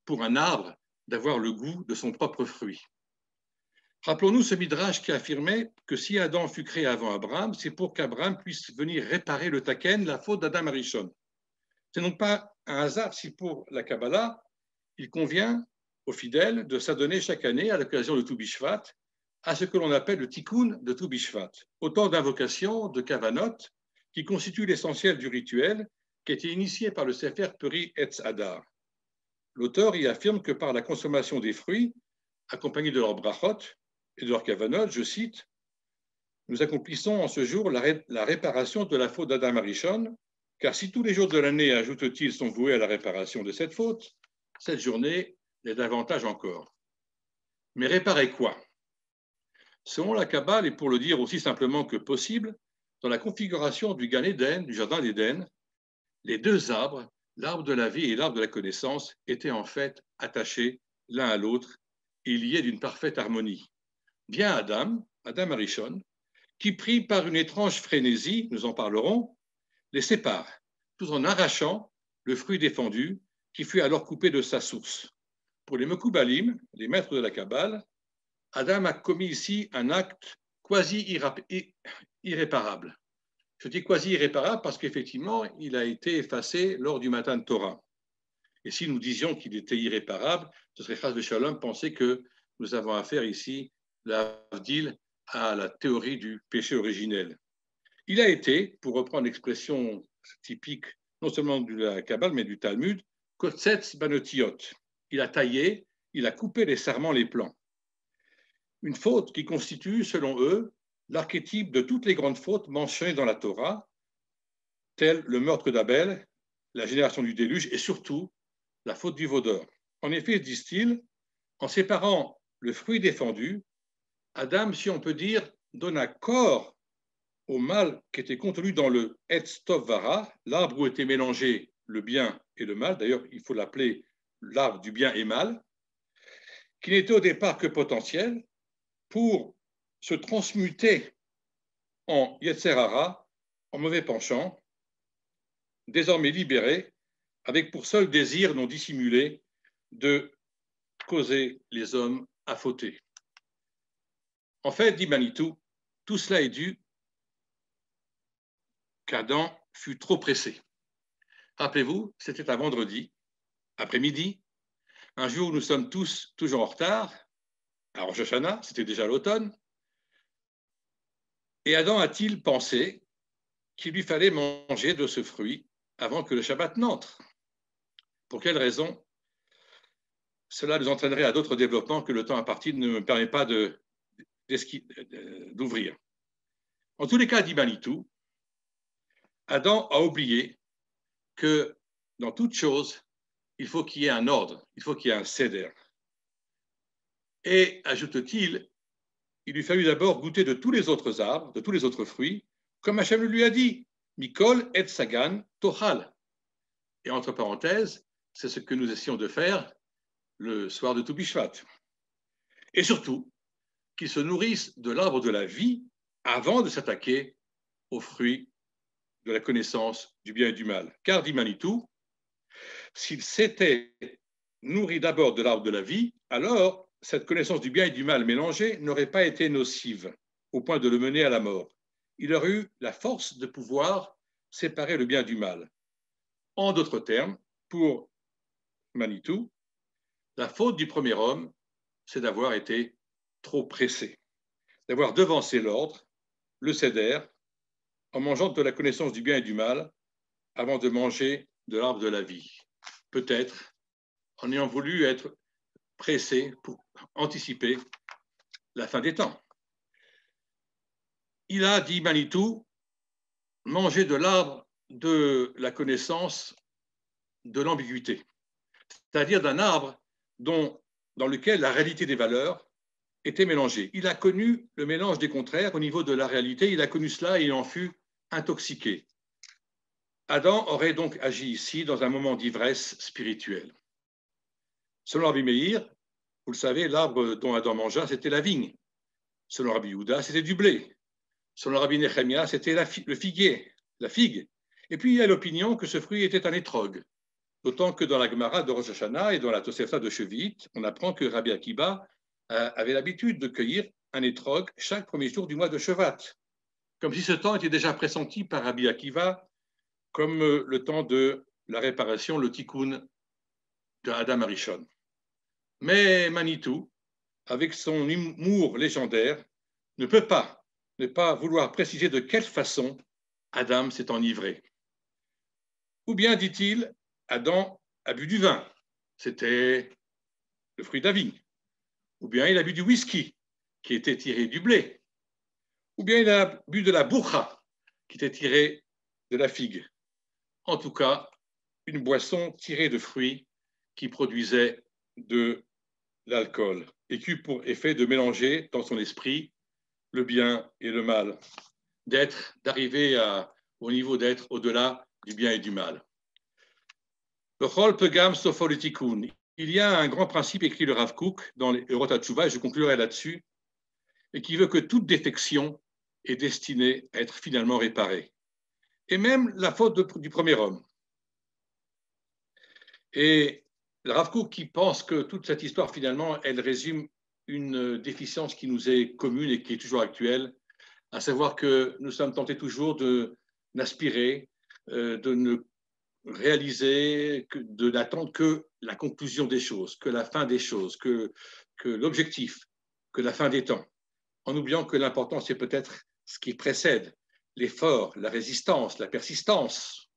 Speaker 3: pour un arbre d'avoir le goût de son propre fruit? Rappelons-nous ce midrash qui affirmait que si Adam fut créé avant Abraham, c'est pour qu'Abraham puisse venir réparer le taken, la faute d'Adam Arishon. Ce n'est donc pas un hasard si pour la Kabbalah, il convient aux fidèles de s'adonner chaque année à l'occasion de Tou Bishvat à ce que l'on appelle le tikkun de Tou Bishvat, autant d'invocations, de kavanot, qui constituent l'essentiel du rituel qui a été initié par le Sefer Peri Etz Hadar. L'auteur y affirme que par la consommation des fruits, accompagnés de leurs brachot et de leurs kavanot, je cite, « Nous accomplissons en ce jour la réparation de la faute d'Adam Arishon, car si tous les jours de l'année, ajoute-t-il, sont voués à la réparation de cette faute, cette journée l'est davantage encore. » Mais réparer quoi? Selon la Kabbale, et pour le dire aussi simplement que possible, dans la configuration du Gan Eden, du Jardin d'Éden, les deux arbres, l'arbre de la vie et l'arbre de la connaissance, étaient en fait attachés l'un à l'autre et liés d'une parfaite harmonie. Bien Adam Arishon, qui pris par une étrange frénésie, nous en parlerons, les sépare, tout en arrachant le fruit défendu qui fut alors coupé de sa source. Pour les Mekoubalim, les maîtres de la Kabbale, Adam a commis ici un acte quasi irréparable. Je dis quasi irréparable parce qu'effectivement, il a été effacé lors du Matan Torah. Et si nous disions qu'il était irréparable, ce serait Chas v'Shalom penser que nous avons affaire ici, l'avdil, à la théorie du péché originel. Il a été, pour reprendre l'expression typique non seulement de la Kabbale, mais du Talmud, Kotzetz Banotiot. Il a taillé, il a coupé les sarments, les plants. Une faute qui constitue, selon eux, l'archétype de toutes les grandes fautes mentionnées dans la Torah, telles le meurtre d'Abel, la génération du déluge et surtout la faute du veau d'or. En effet, disent-ils, en séparant le fruit défendu, Adam, si on peut dire, donna corps au mal qui était contenu dans le Etz Tov Vara, l'arbre où étaient mélangés le bien et le mal, d'ailleurs il faut l'appeler l'arbre du bien et mal, qui n'était au départ que potentiel, pour se transmuter en Yetzer Hara, en mauvais penchant, désormais libéré, avec pour seul désir non dissimulé de causer les hommes à fauter. En fait, dit Manitou, tout cela est dû qu'Adam fut trop pressé. Rappelez-vous, c'était un vendredi, après-midi, un jour où nous sommes tous toujours en retard, à Rosh Hashanah, c'était déjà l'automne, et Adam a-t-il pensé qu'il lui fallait manger de ce fruit avant que le Shabbat n'entre? Pour quelle raison? Cela nous entraînerait à d'autres développements que le temps imparti ne me permet pas d'ouvrir. En tous les cas, dit Manitou, Adam a oublié que dans toute chose, il faut qu'il y ait un ordre, il faut qu'il y ait un seder. Et, ajoute-t-il, il lui fallut d'abord goûter de tous les autres arbres, de tous les autres fruits, comme Hachem lui a dit. Mikol et Sagan Tohal. Et entre parenthèses, c'est ce que nous essayons de faire le soir de Toubishvat. Et surtout, qu'ils se nourrissent de l'arbre de la vie avant de s'attaquer aux fruits de la connaissance du bien et du mal. Car, dit Manitou, s'ils s'étaient nourris d'abord de l'arbre de la vie, alors cette connaissance du bien et du mal mélangée n'aurait pas été nocive au point de le mener à la mort. Il aurait eu la force de pouvoir séparer le bien du mal. En d'autres termes, pour Manitou, la faute du premier homme, c'est d'avoir été trop pressé, d'avoir devancé l'ordre, le céder, en mangeant de la connaissance du bien et du mal avant de manger de l'arbre de la vie. Peut-être en ayant voulu être pressé pour anticiper la fin des temps. Il a, dit Manitou, mangé de l'arbre de la connaissance de l'ambiguïté, c'est-à-dire d'un arbre dans lequel la réalité des valeurs était mélangée. Il a connu le mélange des contraires au niveau de la réalité, il a connu cela et il en fut intoxiqué. Adam aurait donc agi ici dans un moment d'ivresse spirituelle. Selon Rabbi Meir, vous le savez, l'arbre dont Adam mangea, c'était la vigne. Selon Rabbi Yehuda, c'était du blé. Selon Rabbi Nechemia, c'était le figuier, la figue. Et puis il y a l'opinion que ce fruit était un étrog. D'autant que dans la Gemara de Rosh Hashanah et dans la Tosefta de Shevit, on apprend que Rabbi Akiba avait l'habitude de cueillir un étrog chaque premier jour du mois de Shevat, comme si ce temps était déjà pressenti par Rabbi Akiva comme le temps de la réparation, le tikkun de Adam Arishon. Mais Manitou, avec son humour légendaire, ne peut pas ne pas vouloir préciser de quelle façon Adam s'est enivré. Ou bien, dit-il, Adam a bu du vin, c'était le fruit de la vigne. Ou bien il a bu du whisky, qui était tiré du blé. Ou bien il a bu de la bourra, qui était tirée de la figue. En tout cas, une boisson tirée de fruits qui produisait de l'alcool et qui eut pour effet de mélanger dans son esprit le bien et le mal, d'arriver au niveau d'être au-delà du bien et du mal. Il y a un grand principe écrit le Rav Kook dans les Orot HaTshuva, et je conclurai là-dessus, et qui veut que toute défection est destinée à être finalement réparée. Et même la faute du premier homme. Et le Rav Kook qui pense que toute cette histoire, finalement, elle résume une déficience qui nous est commune et qui est toujours actuelle, à savoir que nous sommes tentés toujours d'aspirer, de ne réaliser, de n'attendre que la conclusion des choses, que la fin des choses, que l'objectif, que la fin des temps, en oubliant que l'important, c'est peut-être ce qui précède, l'effort, la résistance, la persistance,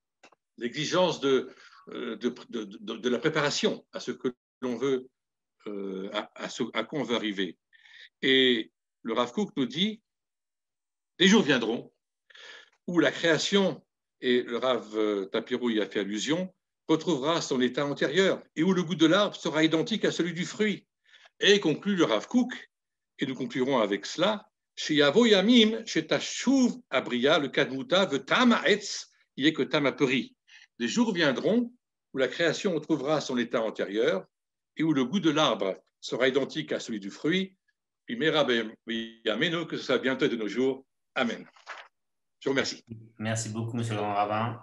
Speaker 3: l'exigence de la préparation à ce que l'on veut, à quoi on veut arriver. Et le Rav Kook nous dit, des jours viendront où la création, et le Rav Tapiro y a fait allusion, retrouvera son état antérieur et où le goût de l'arbre sera identique à celui du fruit. Et conclut le Rav Kook, et nous conclurons avec cela, Sheyavo Yamim, Shetashuv Abria, le Kadmuta, Vetam Aetz, il est que Tam a peri. Des jours viendront où la création retrouvera son état antérieur et où le goût de l'arbre sera identique à celui du fruit. Puis Merabéameno, que ce soit bientôt de nos jours. Amen. Je vous remercie.
Speaker 1: Merci beaucoup, monsieur le grand rabbin.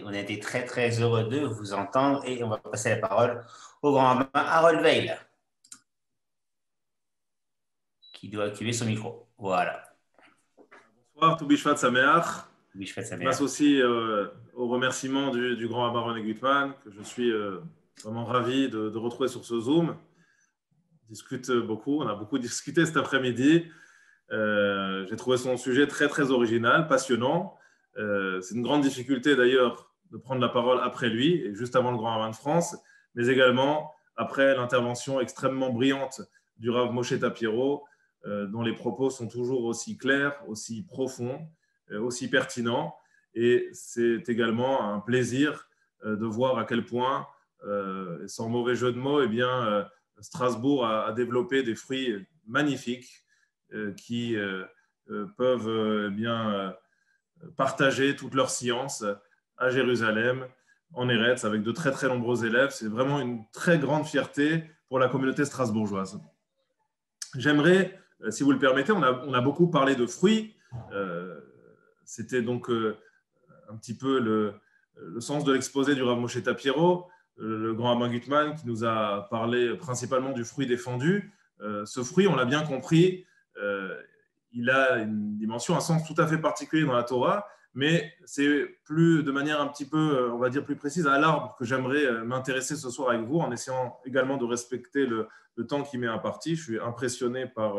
Speaker 1: On a été très, très heureux de vous entendre et on va passer la parole au grand rabbin Harold Veil, qui doit activer son micro. Voilà.
Speaker 4: Bonsoir, Toubi Shvat Sameach.
Speaker 1: Je
Speaker 4: m'associe au remerciement du grand rabbin René Gutmann, que je suis vraiment ravi de retrouver sur ce Zoom. On discute beaucoup, on a beaucoup discuté cet après-midi. J'ai trouvé son sujet très, très original, passionnant. C'est une grande difficulté d'ailleurs de prendre la parole après lui, et juste avant le grand rabbin de France, mais également après l'intervention extrêmement brillante du Rav Moshe Tapiro, dont les propos sont toujours aussi clairs, aussi profonds, aussi pertinents. Et c'est également un plaisir de voir à quel point, sans mauvais jeu de mots, eh bien, Strasbourg a développé des fruits magnifiques qui peuvent partager toute leur science à Jérusalem, en Eretz, avec de très très nombreux élèves. C'est vraiment une très grande fierté pour la communauté strasbourgeoise. J'aimerais, si vous le permettez, on a beaucoup parlé de fruits. C'était donc un petit peu le sens de l'exposé du Rav Moshe Tapiero, le grand rabbin Gutman, qui nous a parlé principalement du fruit défendu. Ce fruit, on l'a bien compris, il a une dimension, un sens tout à fait particulier dans la Torah, mais c'est plus de manière un petit peu, on va dire, plus précise à l'arbre que j'aimerais m'intéresser ce soir avec vous, en essayant également de respecter le temps qui m'est imparti. Je suis impressionné par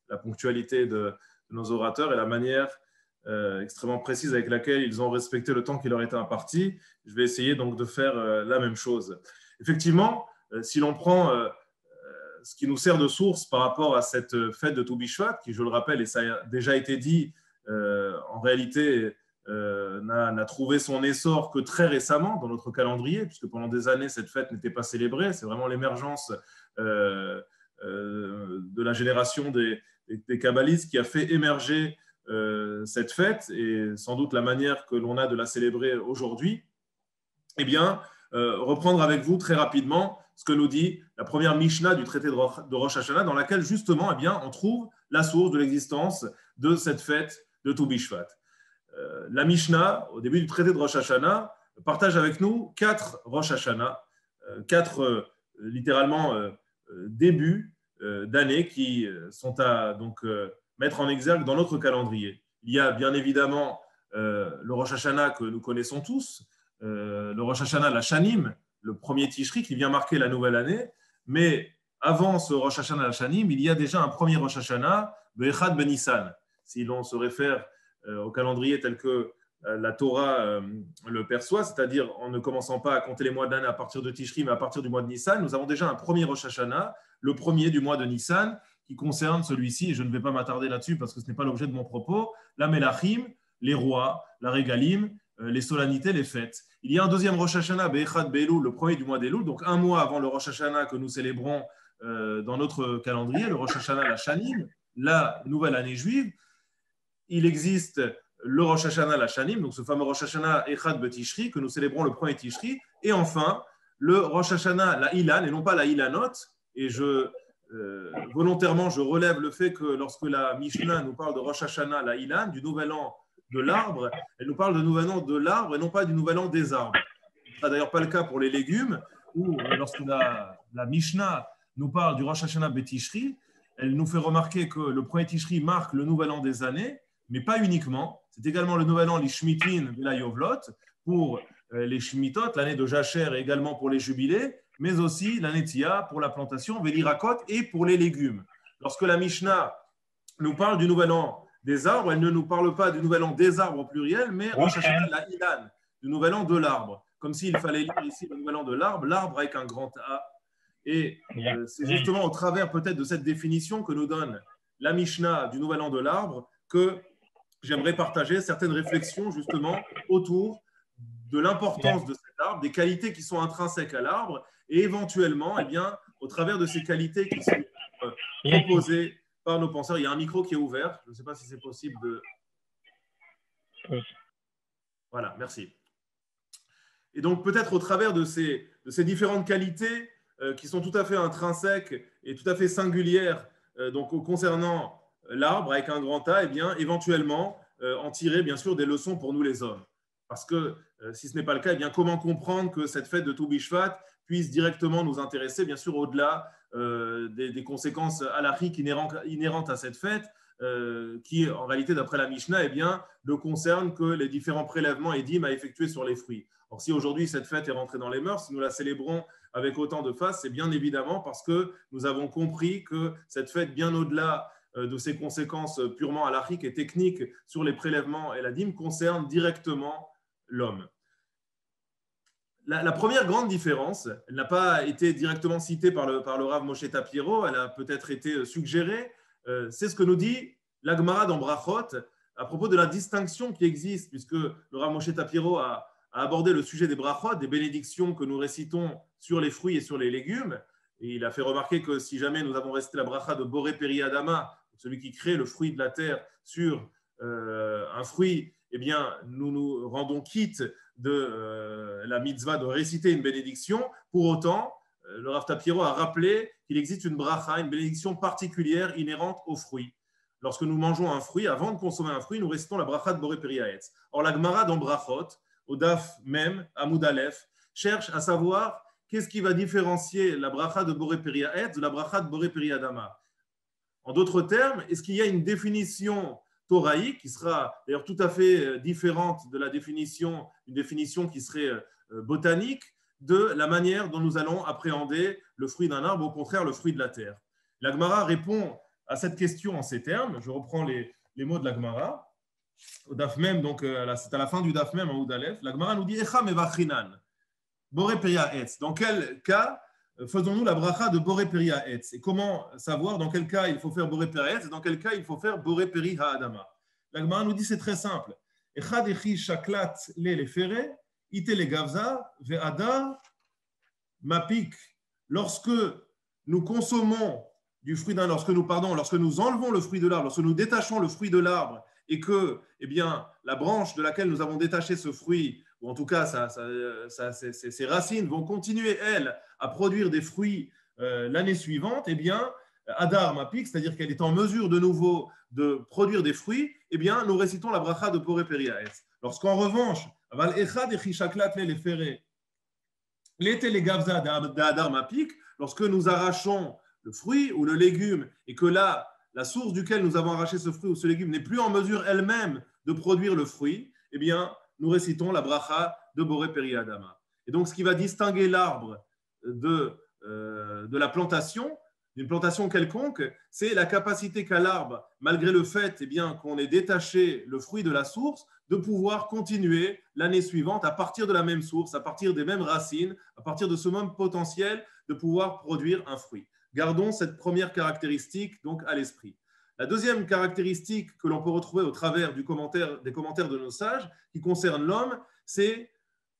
Speaker 4: la ponctualité de nos orateurs et la manière extrêmement précise avec laquelle ils ont respecté le temps qui leur était imparti. Je vais essayer donc de faire la même chose. Effectivement, si l'on prend ce qui nous sert de source par rapport à cette fête de Tou Bishvat, qui, je le rappelle, et ça a déjà été dit, en réalité n'a trouvé son essor que très récemment dans notre calendrier, puisque pendant des années, cette fête n'était pas célébrée. C'est vraiment l'émergence de la génération des kabbalistes qui a fait émerger cette fête, et sans doute la manière que l'on a de la célébrer aujourd'hui. Eh bien, reprendre avec vous très rapidement ce que nous dit la première Mishnah du traité de Rosh Hashanah, dans laquelle justement, eh bien, on trouve la source de l'existence de cette fête de Tou Bishvat. La Mishnah, au début du traité de Rosh Hashanah, partage avec nous 4 Rosh Hashanah, 4 littéralement débuts d'année qui sont à donc mettre en exergue dans notre calendrier. Il y a bien évidemment le Rosh Hashanah que nous connaissons tous, le Rosh Hashanah, la Shanim, le premier Tishri qui vient marquer la nouvelle année, mais avant ce Rosh Hashanah, la Shanim, il y a déjà un premier Rosh Hashanah, le Echad Ben Nissan. Si l'on se réfère au calendrier tel que la Torah le perçoit, c'est-à-dire en ne commençant pas à compter les mois de l'année à partir de Tishri, mais à partir du mois de Nissan, nous avons déjà un premier Rosh Hashanah, le premier du mois de Nissan, qui concerne celui-ci, et je ne vais pas m'attarder là-dessus parce que ce n'est pas l'objet de mon propos, la Melachim, les rois, la Régalim, les solennités, les fêtes. Il y a un deuxième Rosh Hashanah, Be'echad Be'elul, le premier du mois d'Elul, donc un mois avant le Rosh Hashanah que nous célébrons dans notre calendrier, le Rosh Hashanah, la Shanim, la nouvelle année juive. Il existe le Rosh Hashanah, la Shanim, donc ce fameux Rosh Hashanah Echad Betishri, que nous célébrons le premier Tishri, et enfin le Rosh Hashanah, la Ilan, et non pas la Ilanot. Et volontairement, je relève le fait que lorsque la Mishnah nous parle de Rosh Hashanah, la Ilan, du nouvel an de l'arbre, elle nous parle de nouvel an de l'arbre et non pas du nouvel an des arbres. Ce n'est d'ailleurs pas le cas pour les légumes, où lorsque la Mishnah nous parle du Rosh Hashanah Betishri, elle nous fait remarquer que le premier Tishri marque le nouvel an des années, mais pas uniquement. C'est également le nouvel an, les Shmitin et la Yovlot, pour les Shmitot, l'année de Jacher et également pour les jubilés, mais aussi l'année Tia pour la plantation, Vélirakot et pour les légumes. Lorsque la Mishnah nous parle du nouvel an des arbres, elle ne nous parle pas du nouvel an des arbres au pluriel, mais Rosh Hashanah, la Ilan, du nouvel an de l'arbre. Comme s'il fallait lire ici le nouvel an de l'arbre, l'arbre avec un grand A. Et c'est justement au travers peut-être de cette définition que nous donne la Mishnah du nouvel an de l'arbre que j'aimerais partager certaines réflexions justement autour de l'importance de cet arbre, des qualités qui sont intrinsèques à l'arbre, et éventuellement, eh bien, au travers de ces qualités qui sont proposées par nos penseurs. Il y a un micro qui est ouvert. Je ne sais pas si c'est possible de... Voilà, merci. Et donc, peut-être au travers de ces différentes qualités qui sont tout à fait intrinsèques et tout à fait singulières donc, concernant l'arbre avec un grand A, eh bien, éventuellement, en tirer, bien sûr, des leçons pour nous les hommes. Parce que si ce n'est pas le cas, eh bien, comment comprendre que cette fête de Tou Bishvat puisse directement nous intéresser, bien sûr, au-delà des conséquences halachiques inhérentes à cette fête, qui, en réalité, d'après la Mishnah, eh bien, ne concerne que les différents prélèvements et dîmes à effectuer sur les fruits. Or, si aujourd'hui cette fête est rentrée dans les mœurs, si nous la célébrons avec autant de face, c'est bien évidemment parce que nous avons compris que cette fête, bien au-delà de ses conséquences purement halachiques et techniques sur les prélèvements et la dîme, concerne directement l'homme. La première grande différence, elle n'a pas été directement citée par le Rav Moshe Tapiero, elle a peut-être été suggérée, c'est ce que nous dit la Gemara dans Brachot à propos de la distinction qui existe, puisque le Rav Moshe Tapiero a abordé le sujet des Brachot, des bénédictions que nous récitons sur les fruits et sur les légumes, et il a fait remarquer que si jamais nous avons récité la bracha de Boré Peri Adama, celui qui crée le fruit de la terre sur un fruit eh bien, nous nous rendons quitte de la mitzvah de réciter une bénédiction. Pour autant, le Rav Tapiero a rappelé qu'il existe une bracha, une bénédiction particulière inhérente aux fruits. Lorsque nous mangeons un fruit, avant de consommer un fruit, nous récitons la bracha de Boré Peri Haetz. Or, la Gemara dans Brachot, au Daf même, Amoud Aleph, cherche à savoir qu'est-ce qui va différencier la bracha de Boré Peri Haetz de la bracha de Boré Peri Adama. En d'autres termes, est-ce qu'il y a une définition thoraïque qui sera d'ailleurs tout à fait différente de la définition, une définition qui serait botanique, de la manière dont nous allons appréhender le fruit d'un arbre, au contraire le fruit de la terre. La Gemara répond à cette question en ces termes. Je reprends les mots de la Gemara. Au Daf Mem, donc c'est à la fin du Daf Mem en Oudalef. La Gemara nous dit Echa mevachinan, Boré Peri Haetz. Dans quel cas faisons-nous la bracha de Boré Peri Haetz? Et comment savoir dans quel cas il faut faire Boré Peri Haetz et dans quel cas il faut faire Boré Peri Haadama? La Gemara nous dit c'est très simple. Echad echi shaklat le lefere, ite le gavza ve'adar mapik. Lorsque nous consommons du fruit d'un, lorsque nous enlevons le fruit de l'arbre, lorsque nous détachons le fruit de l'arbre et que, eh bien, la branche de laquelle nous avons détaché ce fruit, ou en tout cas ses racines vont continuer, elles, à produire des fruits l'année suivante, eh bien, Adar Mapik, c'est-à-dire qu'elle est en mesure de nouveau de produire des fruits, eh bien, nous récitons la bracha de Boré Peri Haetz. Lorsqu'en revanche, lorsque nous arrachons le fruit ou le légume et que là, la source duquel nous avons arraché ce fruit ou ce légume n'est plus en mesure elle-même de produire le fruit, eh bien, nous récitons la bracha de Boré Peri Adama. Et donc, ce qui va distinguer l'arbre de la plantation, d'une plantation quelconque, c'est la capacité qu'a l'arbre, malgré le fait eh bien, qu'on ait détaché le fruit de la source, de pouvoir continuer l'année suivante à partir de la même source, à partir des mêmes racines, à partir de ce même potentiel de pouvoir produire un fruit. Gardons cette première caractéristique donc à l'esprit. La deuxième caractéristique que l'on peut retrouver au travers des commentaires de nos sages, qui concerne l'homme, c'est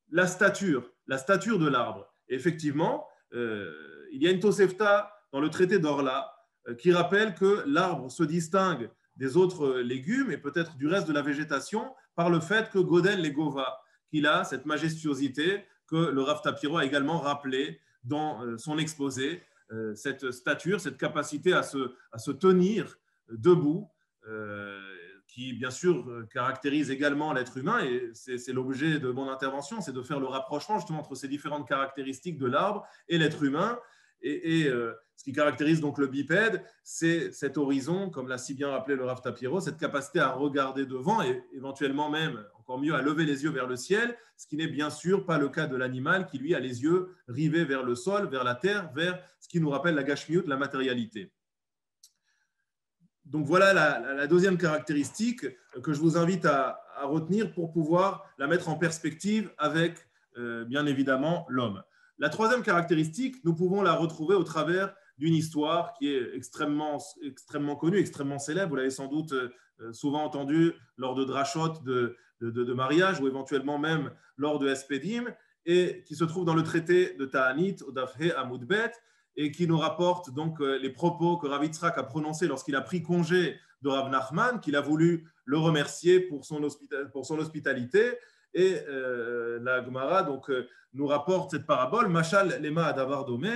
Speaker 4: la stature de l'arbre. Et effectivement, il y a une Tosefta dans le traité d'Orla qui rappelle que l'arbre se distingue des autres légumes et peut-être du reste de la végétation par le fait que Godel les Gova, qu'il a cette majestuosité que le Rav Tapiero a également rappelé dans son exposé, cette stature, cette capacité à se tenir debout, qui bien sûr caractérise également l'être humain, et c'est l'objet de mon intervention, c'est de faire le rapprochement justement entre ces différentes caractéristiques de l'arbre et l'être humain. Et ce qui caractérise donc le bipède, c'est cet horizon, comme l'a si bien rappelé le Rav Tapiero, cette capacité à regarder devant et éventuellement même, encore mieux, à lever les yeux vers le ciel, ce qui n'est bien sûr pas le cas de l'animal qui, lui, a les yeux rivés vers le sol, vers la terre, vers ce qui nous rappelle la gashmiut, la matérialité. Donc voilà la deuxième caractéristique que je vous invite à retenir pour pouvoir la mettre en perspective avec, bien évidemment, l'homme. La troisième caractéristique, nous pouvons la retrouver au travers d'une histoire qui est extrêmement connue, extrêmement célèbre. Vous l'avez sans doute souvent entendu lors de drachot de mariage ou éventuellement même lors de Espedim, et qui se trouve dans le traité de Ta'anit, au Dafhe Amoudbet, et qui nous rapporte donc les propos que Rav Yitzhak a prononcés lorsqu'il a pris congé de Rav Nachman, qu'il a voulu le remercier pour son hospitalité. Et la Gemara donc, nous rapporte cette parabole, Machal lema adavar domé.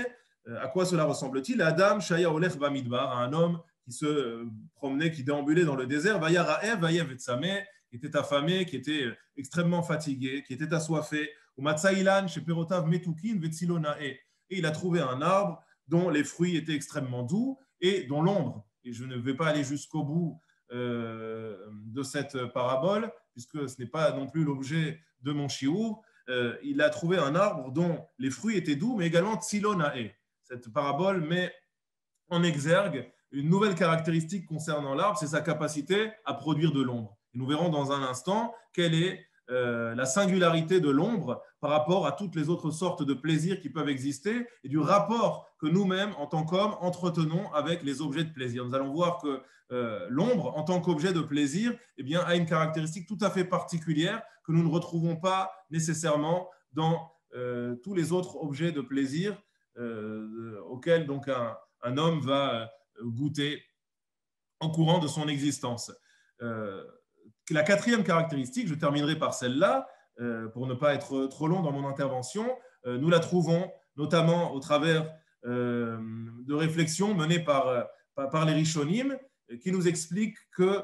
Speaker 4: À quoi cela ressemble-t-il? Adam shaya olech bamidbar, un homme qui se promenait, qui déambulait dans le désert, vaya ra'ev, vaya vetsameh, qui était affamé, qui était extrêmement fatigué, qui était assoiffé. Ou matzailan sheperotav metukin vetzilonae. Et il a trouvé un arbre dont les fruits étaient extrêmement doux et dont l'ombre, et je ne vais pas aller jusqu'au bout de cette parabole, puisque ce n'est pas non plus l'objet de mon shiur, il a trouvé un arbre dont les fruits étaient doux, mais également tsilonae. Cette parabole met en exergue une nouvelle caractéristique concernant l'arbre, c'est sa capacité à produire de l'ombre. Et nous verrons dans un instant quelle est la singularité de l'ombre par rapport à toutes les autres sortes de plaisirs qui peuvent exister et du rapport que nous-mêmes, en tant qu'hommes, entretenons avec les objets de plaisir. Nous allons voir que l'ombre, en tant qu'objet de plaisir, eh bien, a une caractéristique tout à fait particulière que nous ne retrouvons pas nécessairement dans tous les autres objets de plaisir auxquels donc, un homme va goûter en courant de son existence. la quatrième caractéristique, je terminerai par celle-là, pour ne pas être trop long dans mon intervention, nous la trouvons notamment au travers de réflexions menées par les Rishonim, qui nous expliquent que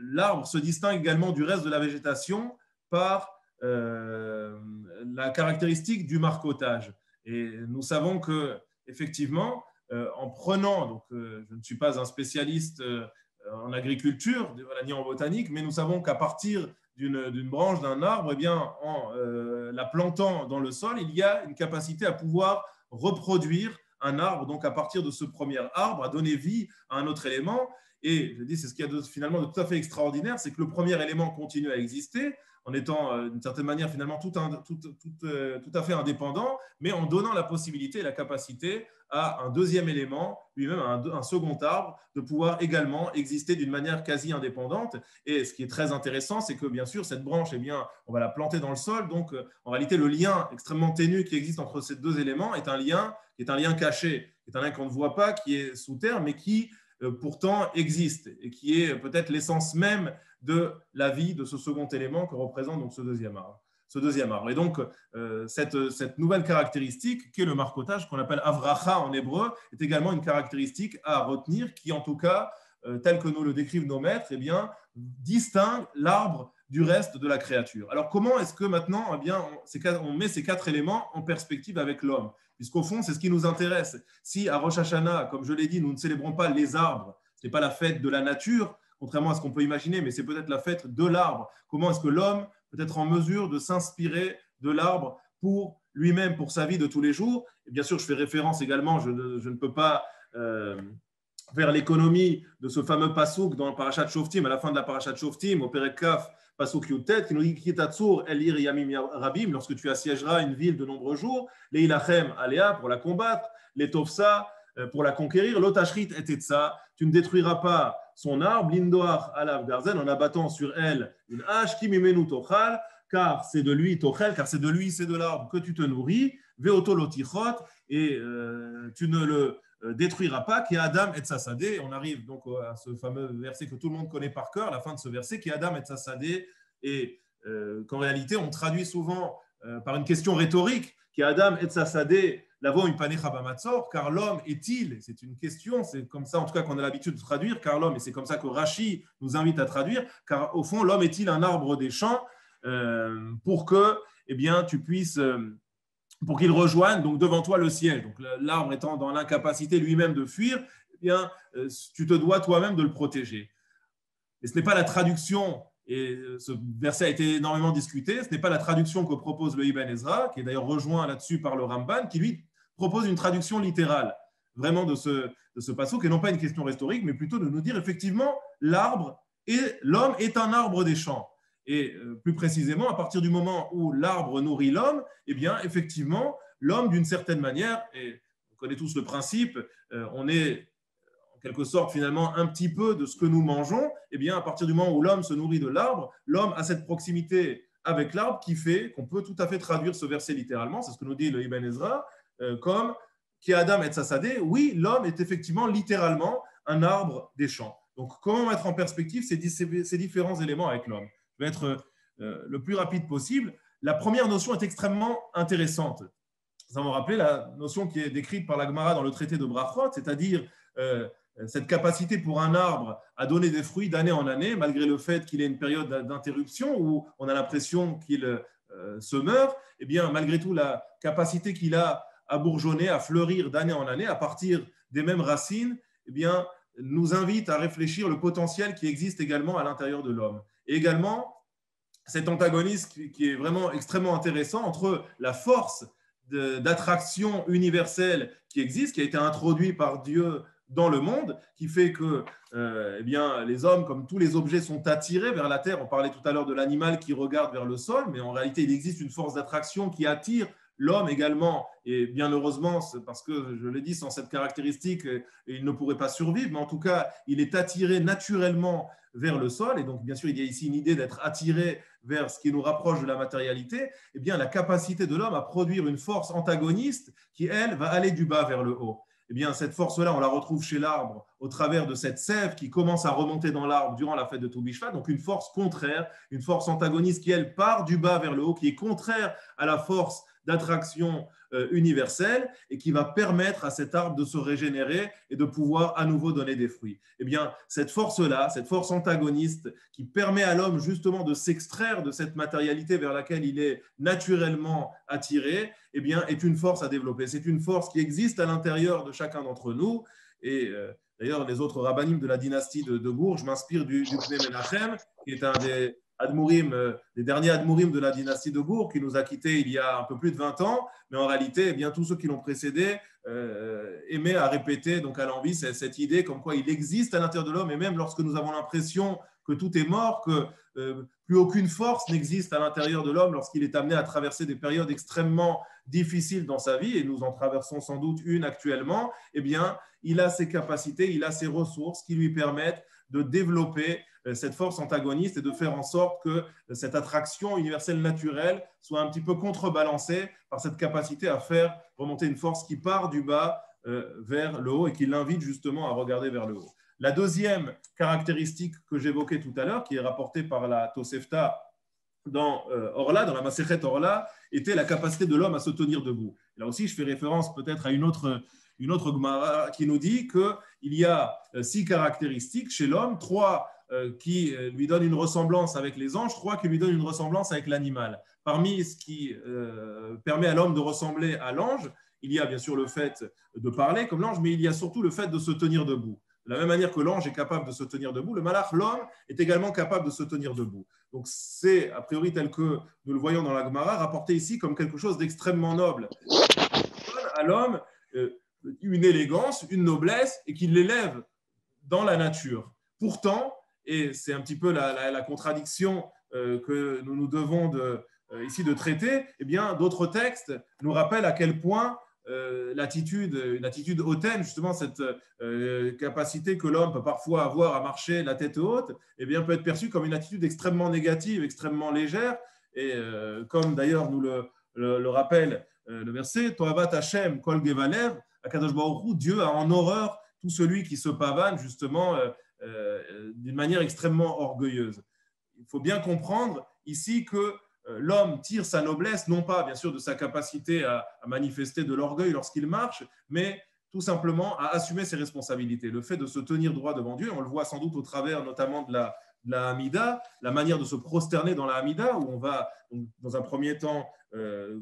Speaker 4: l'arbre se distingue également du reste de la végétation par la caractéristique du marcottage. Et nous savons que, effectivement, en prenant, donc je ne suis pas un spécialiste en agriculture ni en botanique, mais nous savons qu'à partir d'une branche d'un arbre, eh bien, en la plantant dans le sol, il y a une capacité à pouvoir reproduire un arbre, donc à partir de ce premier arbre, à donner vie à un autre élément. Et je dis, c'est ce qu'il y a finalement de tout à fait extraordinaire, c'est que le premier élément continue à exister en étant d'une certaine manière finalement tout à fait indépendant, mais en donnant la possibilité et la capacité à un deuxième élément, lui-même un second arbre, de pouvoir également exister d'une manière quasi indépendante. Et ce qui est très intéressant, c'est que bien sûr, cette branche, eh bien, on va la planter dans le sol. Donc, en réalité, le lien extrêmement ténu qui existe entre ces deux éléments est un lien caché, qui est un lien qu'on ne voit pas, qui est sous terre, mais qui pourtant existe et qui est peut-être l'essence même de la vie de ce second élément que représente donc ce deuxième arbre. Et donc, cette nouvelle caractéristique, qui est le marcotage, qu'on appelle avracha en hébreu, est également une caractéristique à retenir qui, en tout cas, tel que nous le décrivent nos maîtres, eh bien, distingue l'arbre du reste de la créature. Alors, comment est-ce que maintenant, eh bien, on met ces quatre éléments en perspective avec l'homme? Puisqu'au fond, c'est ce qui nous intéresse. Si à Rosh Hashanah, comme je l'ai dit, nous ne célébrons pas les arbres, ce n'est pas la fête de la nature, contrairement à ce qu'on peut imaginer, mais c'est peut-être la fête de l'arbre. Comment est-ce que l'homme peut être en mesure de s'inspirer de l'arbre pour lui-même, pour sa vie de tous les jours? Et bien sûr, je fais référence également, je ne peux pas faire l'économie de ce fameux pasouk dans le Parashat Shoftim, à la fin de la Parashat Shoftim, au Perek Kaf, pasouk Yutet, qui nous dit Kitatsur Elir Yamim Rabim, lorsque tu assiégeras une ville de nombreux jours, les Ilachem Aléa pour la combattre, les Tofsa pour la conquérir, l'Otashrit et Tetsa, tu ne détruiras pas son arbre, l'Indoach Alav Garzen, en abattant sur elle une hache, Kimimenu Tochal, car c'est de lui, Tochel, car c'est de lui, c'est de l'arbre que tu te nourris, Veoto Lotichot, et tu ne le détruira pas, qui est Adam et Tsasadé. On arrive donc à ce fameux verset que tout le monde connaît par cœur, la fin de ce verset, qui est Adam et Tsasadé, et qu'en réalité on traduit souvent par une question rhétorique, qui est Adam et Tsasadé, l'avons une panecha bamatzor, car l'homme est-il, c'est une question, c'est comme ça en tout cas qu'on a l'habitude de traduire, car l'homme, et c'est comme ça que Rashi nous invite à traduire, car au fond l'homme est-il un arbre des champs pour que eh bien, tu puisses pour qu'il rejoigne donc devant toi le ciel. Donc l'arbre étant dans l'incapacité lui-même de fuir, eh bien, tu te dois toi-même de le protéger. Et ce n'est pas la traduction, et ce verset a été énormément discuté, ce n'est pas la traduction que propose le Ibn Ezra, qui est d'ailleurs rejoint là-dessus par le Ramban, qui lui propose une traduction littérale, vraiment de ce passage, qui n'est non pas une question rhétorique, mais plutôt de nous dire effectivement, l'arbre et l'homme est un arbre des champs. Et plus précisément, à partir du moment où l'arbre nourrit l'homme, eh bien, effectivement, l'homme, d'une certaine manière, et on connaît tous le principe, on est en quelque sorte finalement un petit peu de ce que nous mangeons, eh bien, à partir du moment où l'homme se nourrit de l'arbre, l'homme a cette proximité avec l'arbre qui fait qu'on peut tout à fait traduire ce verset littéralement, c'est ce que nous dit le Ibn Ezra, comme qui Adam et Tsasadé, oui, l'homme est effectivement littéralement un arbre des champs. Donc, comment mettre en perspective ces différents éléments avec l'homme? Je vais être le plus rapide possible. La première notion est extrêmement intéressante. Ça me rappelle la notion qui est décrite par la Gemara dans le traité de Brachot, c'est-à-dire cette capacité pour un arbre à donner des fruits d'année en année, malgré le fait qu'il ait une période d'interruption où on a l'impression qu'il se meurt, eh bien, malgré tout, la capacité qu'il a à bourgeonner, à fleurir d'année en année, à partir des mêmes racines, eh bien, nous invite à réfléchir le potentiel qui existe également à l'intérieur de l'homme. Et également, cet antagonisme qui est vraiment extrêmement intéressant entre la force d'attraction universelle qui existe, qui a été introduit par Dieu dans le monde, qui fait que eh bien, les hommes, comme tous les objets, sont attirés vers la terre. On parlait tout à l'heure de l'animal qui regarde vers le sol, mais en réalité, il existe une force d'attraction qui attire l'homme également, et bien heureusement, parce que, je l'ai dit, sans cette caractéristique, il ne pourrait pas survivre, mais en tout cas, il est attiré naturellement vers le sol, et donc bien sûr, il y a ici une idée d'être attiré vers ce qui nous rapproche de la matérialité, et bien la capacité de l'homme à produire une force antagoniste qui, elle, va aller du bas vers le haut. eh bien, cette force-là, on la retrouve chez l'arbre au travers de cette sève qui commence à remonter dans l'arbre durant la fête de Tohu Bishvat, donc une force contraire, une force antagoniste qui, elle, part du bas vers le haut, qui est contraire à la force d'attraction universelle et qui va permettre à cet arbre de se régénérer et de pouvoir à nouveau donner des fruits. Eh bien, cette force-là, cette force antagoniste qui permet à l'homme justement de s'extraire de cette matérialité vers laquelle il est naturellement attiré, eh bien, est une force à développer. C'est une force qui existe à l'intérieur de chacun d'entre nous. Et d'ailleurs, les autres rabbanim de la dynastie de Gour, je m'inspire du Pnei Menachem, qui est un des Admourim, les derniers Admourim de la dynastie de Gour, qui nous a quittés il y a un peu plus de 20 ans, mais en réalité, eh bien, tous ceux qui l'ont précédé aimaient à répéter donc à l'envi cette idée comme quoi il existe à l'intérieur de l'homme, et même lorsque nous avons l'impression que tout est mort, que plus aucune force n'existe à l'intérieur de l'homme lorsqu'il est amené à traverser des périodes extrêmement difficiles dans sa vie, et nous en traversons sans doute une actuellement, eh bien, il a ses capacités, il a ses ressources qui lui permettent de développer cette force antagoniste et de faire en sorte que cette attraction universelle naturelle soit un petit peu contrebalancée par cette capacité à faire remonter une force qui part du bas vers le haut et qui l'invite justement à regarder vers le haut. La deuxième caractéristique que j'évoquais tout à l'heure, qui est rapportée par la Tosefta dans Orla, dans la Masechet Orla, était la capacité de l'homme à se tenir debout. Là aussi, je fais référence peut-être à une autre Gemara qui nous dit qu'il y a 6 caractéristiques chez l'homme, 3 qui lui donnent une ressemblance avec les anges, 3 qui lui donnent une ressemblance avec l'animal. Parmi ce qui permet à l'homme de ressembler à l'ange, il y a bien sûr le fait de parler comme l'ange, mais il y a surtout le fait de se tenir debout. De la même manière que l'ange est capable de se tenir debout, le malach, l'homme, est également capable de se tenir debout. Donc c'est, a priori, tel que nous le voyons dans la Gemara, rapporté ici comme quelque chose d'extrêmement noble. Il donne à l'homme une élégance, une noblesse, et qu'il l'élève dans la nature. Pourtant, et c'est un petit peu la contradiction que nous nous devons ici de traiter, eh bien, d'autres textes nous rappellent à quel point une attitude hautaine, justement cette capacité que l'homme peut parfois avoir à marcher la tête haute, eh bien, peut être perçue comme une attitude extrêmement négative, extrêmement légère, et comme d'ailleurs nous le rappelle le verset, Toavat Hashem kol gevalev, Akadosh Baruch Hu, Dieu a en horreur tout celui qui se pavane justement d'une manière extrêmement orgueilleuse. Il faut bien comprendre ici que l'homme tire sa noblesse, non pas bien sûr de sa capacité à manifester de l'orgueil lorsqu'il marche, mais tout simplement à assumer ses responsabilités. Le fait de se tenir droit devant Dieu, on le voit sans doute au travers notamment de la Hamida, la manière de se prosterner dans la Hamida, où on va dans un premier temps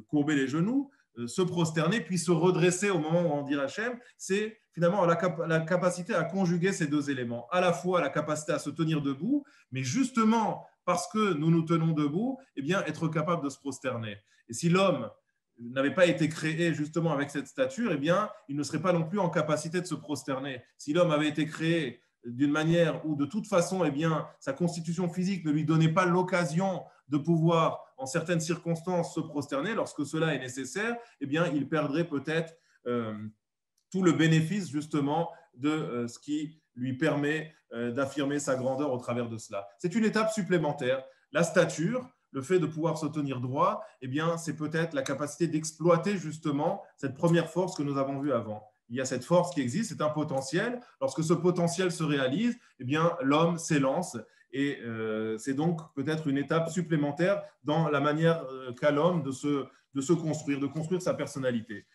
Speaker 4: courber les genoux, se prosterner, puis se redresser au moment où on dit Hachem, c'est finalement la capacité à conjuguer ces deux éléments, à la fois la capacité à se tenir debout, mais justement parce que nous nous tenons debout, eh bien, être capable de se prosterner. Et si l'homme n'avait pas été créé justement avec cette stature, eh bien, il ne serait pas non plus en capacité de se prosterner. Si l'homme avait été créé d'une manière où, de toute façon, eh bien, sa constitution physique ne lui donnait pas l'occasion de pouvoir, en certaines circonstances, se prosterner, lorsque cela est nécessaire, eh bien, il perdrait peut-être tout le bénéfice, justement, de ce qui lui permet d'affirmer sa grandeur au travers de cela. C'est une étape supplémentaire. La stature, le fait de pouvoir se tenir droit, eh bien, c'est peut-être la capacité d'exploiter justement cette première force que nous avons vue avant. Il y a cette force qui existe, c'est un potentiel. Lorsque ce potentiel se réalise, eh bien, l'homme s'élance et c'est donc peut-être une étape supplémentaire dans la manière qu'a l'homme de se construire, de construire sa personnalité.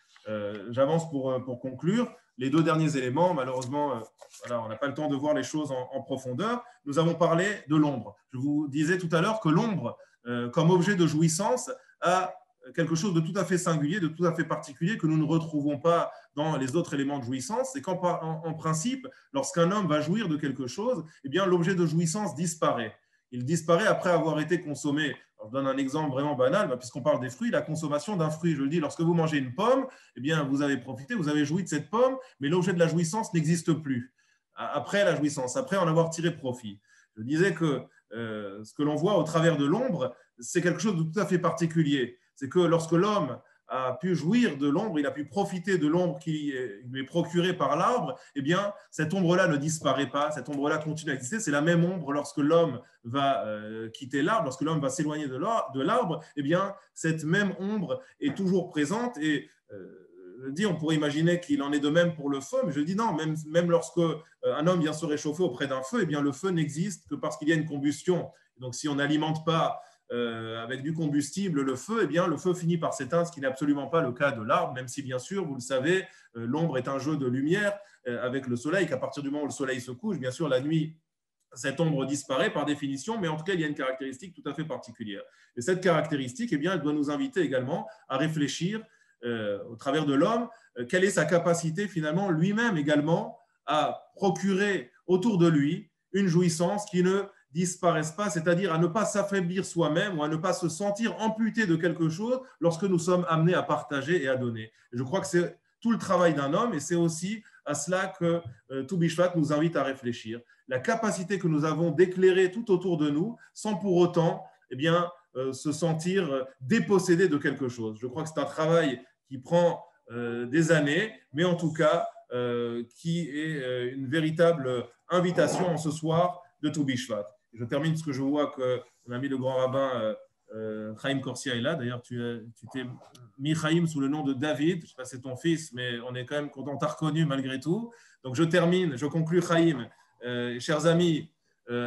Speaker 4: J'avance pour conclure. Les 2 derniers éléments, malheureusement, voilà, on n'a pas le temps de voir les choses en profondeur. Nous avons parlé de l'ombre. Je vous disais tout à l'heure que l'ombre, comme objet de jouissance, a quelque chose de tout à fait singulier, de tout à fait particulier que nous ne retrouvons pas dans les autres éléments de jouissance. C'est qu'en principe, lorsqu'un homme va jouir de quelque chose, eh bien, l'objet de jouissance disparaît. Il disparaît après avoir été consommé. Alors, je donne un exemple vraiment banal, puisqu'on parle des fruits, la consommation d'un fruit. Je le dis, lorsque vous mangez une pomme, eh bien, vous avez profité, vous avez joui de cette pomme, mais l'objet de la jouissance n'existe plus. Après la jouissance, après en avoir tiré profit. Je disais que ce que l'on voit au travers de l'ombre, c'est quelque chose de tout à fait particulier. C'est que lorsque l'homme a pu jouir de l'ombre, il a pu profiter de l'ombre qui lui est procurée par l'arbre, eh bien, cette ombre-là ne disparaît pas, cette ombre-là continue à exister. C'est la même ombre lorsque l'homme va quitter l'arbre, lorsque l'homme va s'éloigner de l'arbre, eh bien, cette même ombre est toujours présente et dit, on pourrait imaginer qu'il en est de même pour le feu, mais je dis non, même lorsque un homme vient se réchauffer auprès d'un feu, eh bien, le feu n'existe que parce qu'il y a une combustion. Donc, si on n'alimente pas avec du combustible le feu, eh bien, le feu finit par s'éteindre, ce qui n'est absolument pas le cas de l'arbre, même si, bien sûr, vous le savez, l'ombre est un jeu de lumière avec le soleil, qu'à partir du moment où le soleil se couche, bien sûr, la nuit, cette ombre disparaît par définition, mais en tout cas, il y a une caractéristique tout à fait particulière. Et cette caractéristique, eh bien, elle doit nous inviter également à réfléchir au travers de l'homme, quelle est sa capacité finalement lui-même également à procurer autour de lui une jouissance qui ne disparaisse pas, c'est-à-dire à ne pas s'affaiblir soi-même ou à ne pas se sentir amputé de quelque chose lorsque nous sommes amenés à partager et à donner. Et je crois que c'est tout le travail d'un homme et c'est aussi à cela que Tu Bishvat nous invite à réfléchir. La capacité que nous avons d'éclairer tout autour de nous sans pour autant eh bien, se sentir dépossédé de quelque chose. Je crois que c'est un travail qui prend des années, mais en tout cas qui est une véritable invitation en ce soir de Tu Bishvat. Je termine parce que je vois que mon ami le grand rabbin Chaim Corsia est là. D'ailleurs, tu t'es mis Chaim sous le nom de David. Je ne sais pas si c'est ton fils, mais on est quand même content, on t'a reconnu malgré tout. Donc je termine, je conclus Chaim, chers amis,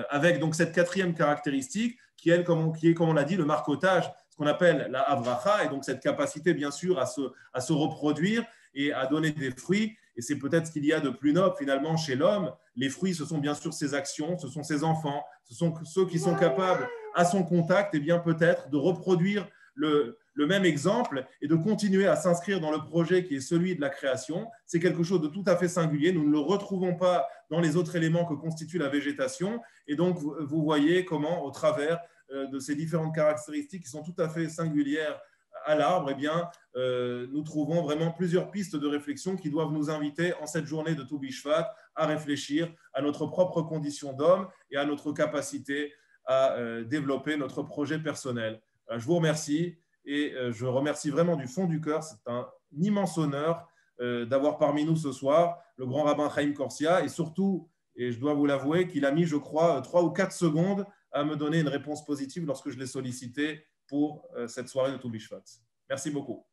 Speaker 4: avec donc cette quatrième caractéristique qui est, comme on l'a dit, le marcotage, ce qu'on appelle la avracha, et donc cette capacité, bien sûr, à se reproduire et à donner des fruits. Et c'est peut-être ce qu'il y a de plus noble, finalement, chez l'homme. Les fruits, ce sont bien sûr ses actions, ce sont ses enfants, ce sont ceux qui sont capables, à son contact, et bien peut-être de reproduire le même exemple et de continuer à s'inscrire dans le projet qui est celui de la création. C'est quelque chose de tout à fait singulier. Nous ne le retrouvons pas dans les autres éléments que constitue la végétation. Et donc, vous voyez comment, au travers de ces différentes caractéristiques qui sont tout à fait singulières à l'arbre, eh bien, nous trouvons vraiment plusieurs pistes de réflexion qui doivent nous inviter en cette journée de Tu Bishvat à réfléchir à notre propre condition d'homme et à notre capacité à développer notre projet personnel. Je vous remercie et je remercie vraiment du fond du cœur. C'est un immense honneur d'avoir parmi nous ce soir le grand rabbin Chaim Corsia et surtout, et je dois vous l'avouer, qu'il a mis, je crois, 3 ou 4 secondes à me donner une réponse positive lorsque je l'ai sollicité pour cette soirée de Tu Bishvat. Merci beaucoup.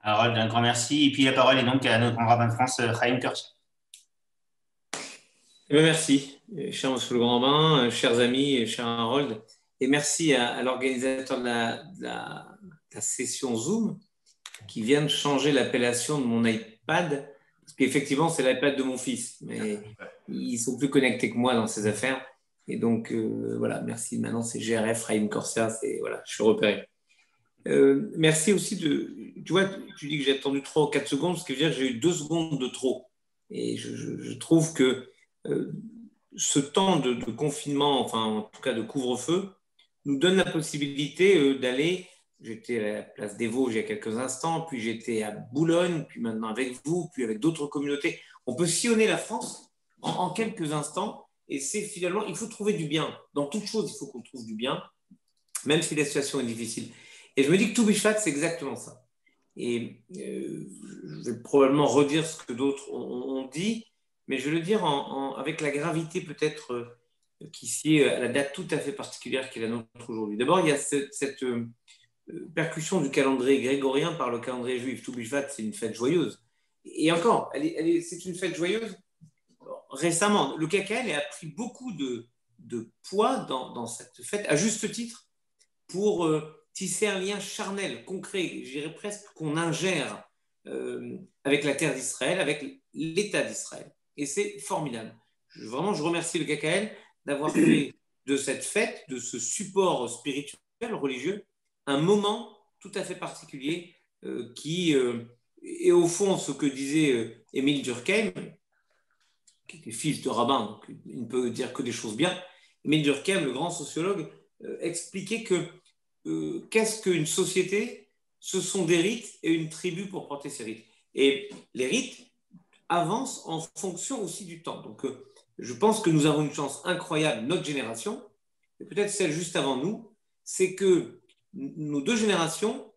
Speaker 1: Harold, un grand merci. Et puis la parole est donc à notre grand rabbin de France, Chaim Corsia.
Speaker 5: Merci, cher monsieur le grand rabbin, chers amis, cher Harold. Et merci à l'organisateur de la session Zoom qui vient de changer l'appellation de mon iPad. Parce qu'effectivement, c'est l'iPad de mon fils. Mais ils sont plus connectés que moi dans ces affaires. Et donc, voilà, merci. Maintenant, c'est GRF, Chaim Corsia. Voilà, je suis repéré. Merci aussi tu vois, tu dis que j'ai attendu 3 ou 4 secondes, ce qui veut dire que j'ai eu 2 secondes de trop. Et je trouve que ce temps de confinement, enfin en tout cas de couvre-feu, nous donne la possibilité d'aller. J'étais à la place des Vosges il y a quelques instants, puis j'étais à Boulogne, puis maintenant avec vous, puis avec d'autres communautés. On peut sillonner la France en quelques instants, et c'est finalement, il faut trouver du bien. Dans toute chose, il faut qu'on trouve du bien, même si la situation est difficile. Et je me dis que Tu Bishvat, c'est exactement ça. Et je vais probablement redire ce que d'autres ont dit, mais je vais le dire avec la gravité peut-être qui sied à la date tout à fait particulière qui est la nôtre aujourd'hui. D'abord, il y a cette percussion du calendrier grégorien par le calendrier juif. Tu Bishvat, c'est une fête joyeuse. Et encore, c'est une fête joyeuse. Récemment, le KKL a pris beaucoup de poids dans cette fête, à juste titre, pour tisser un lien charnel, concret, je dirais presque qu'on ingère avec la terre d'Israël, avec l'État d'Israël. Et c'est formidable. Vraiment, je remercie le KKL d'avoir fait de cette fête, de ce support spirituel, religieux, un moment tout à fait particulier qui est au fond ce que disait Émile Durkheim, qui était fils de rabbin, donc il ne peut dire que des choses bien. Émile Durkheim, le grand sociologue, expliquait que qu'est-ce qu'une société? Ce sont des rites et une tribu pour porter ces rites. Et les rites avancent en fonction aussi du temps. Donc, je pense que nous avons une chance incroyable, notre génération, et peut-être celle juste avant nous, c'est que nos 2 générations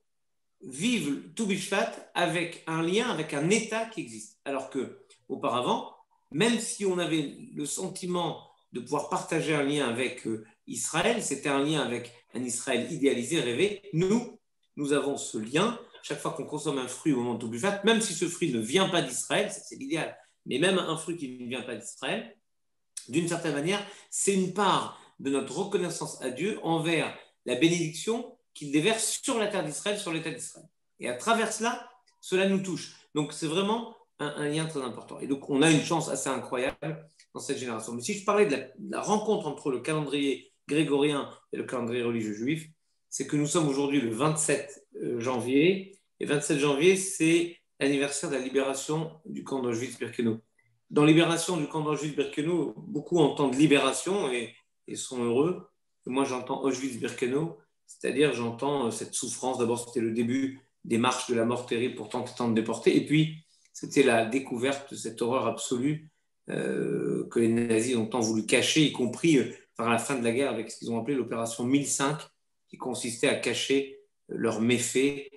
Speaker 5: vivent Tu Bishvat avec un lien, avec un État qui existe. Alors qu'auparavant, même si on avait le sentiment de pouvoir partager un lien avec Israël, c'était un lien avec un Israël idéalisé, rêvé, nous avons ce lien chaque fois qu'on consomme un fruit au moment de Tou B'Shvat, même si ce fruit ne vient pas d'Israël, c'est l'idéal, mais même un fruit qui ne vient pas d'Israël, d'une certaine manière, c'est une part de notre reconnaissance à Dieu envers la bénédiction qu'il déverse sur la terre d'Israël, sur l'État d'Israël. Et à travers cela, cela nous touche. Donc c'est vraiment un lien très important. Et donc on a une chance assez incroyable dans cette génération. Mais si je parlais de la rencontre entre le calendrier grégorien et le calendrier religieux juif, c'est que nous sommes aujourd'hui le 27 janvier. Et 27 janvier, c'est l'anniversaire de la libération du camp d'Auschwitz-Birkenau. Dans libération du camp d'Auschwitz-Birkenau, beaucoup entendent libération et sont heureux. Et moi, j'entends Auschwitz-Birkenau, c'est-à-dire j'entends cette souffrance. D'abord, c'était le début des marches de la mort terrible pour tant de déportés. Et puis, c'était la découverte de cette horreur absolue que les nazis ont tant voulu cacher, y compris par la fin de la guerre avec ce qu'ils ont appelé l'opération 1005, qui consistait à cacher leurs méfaits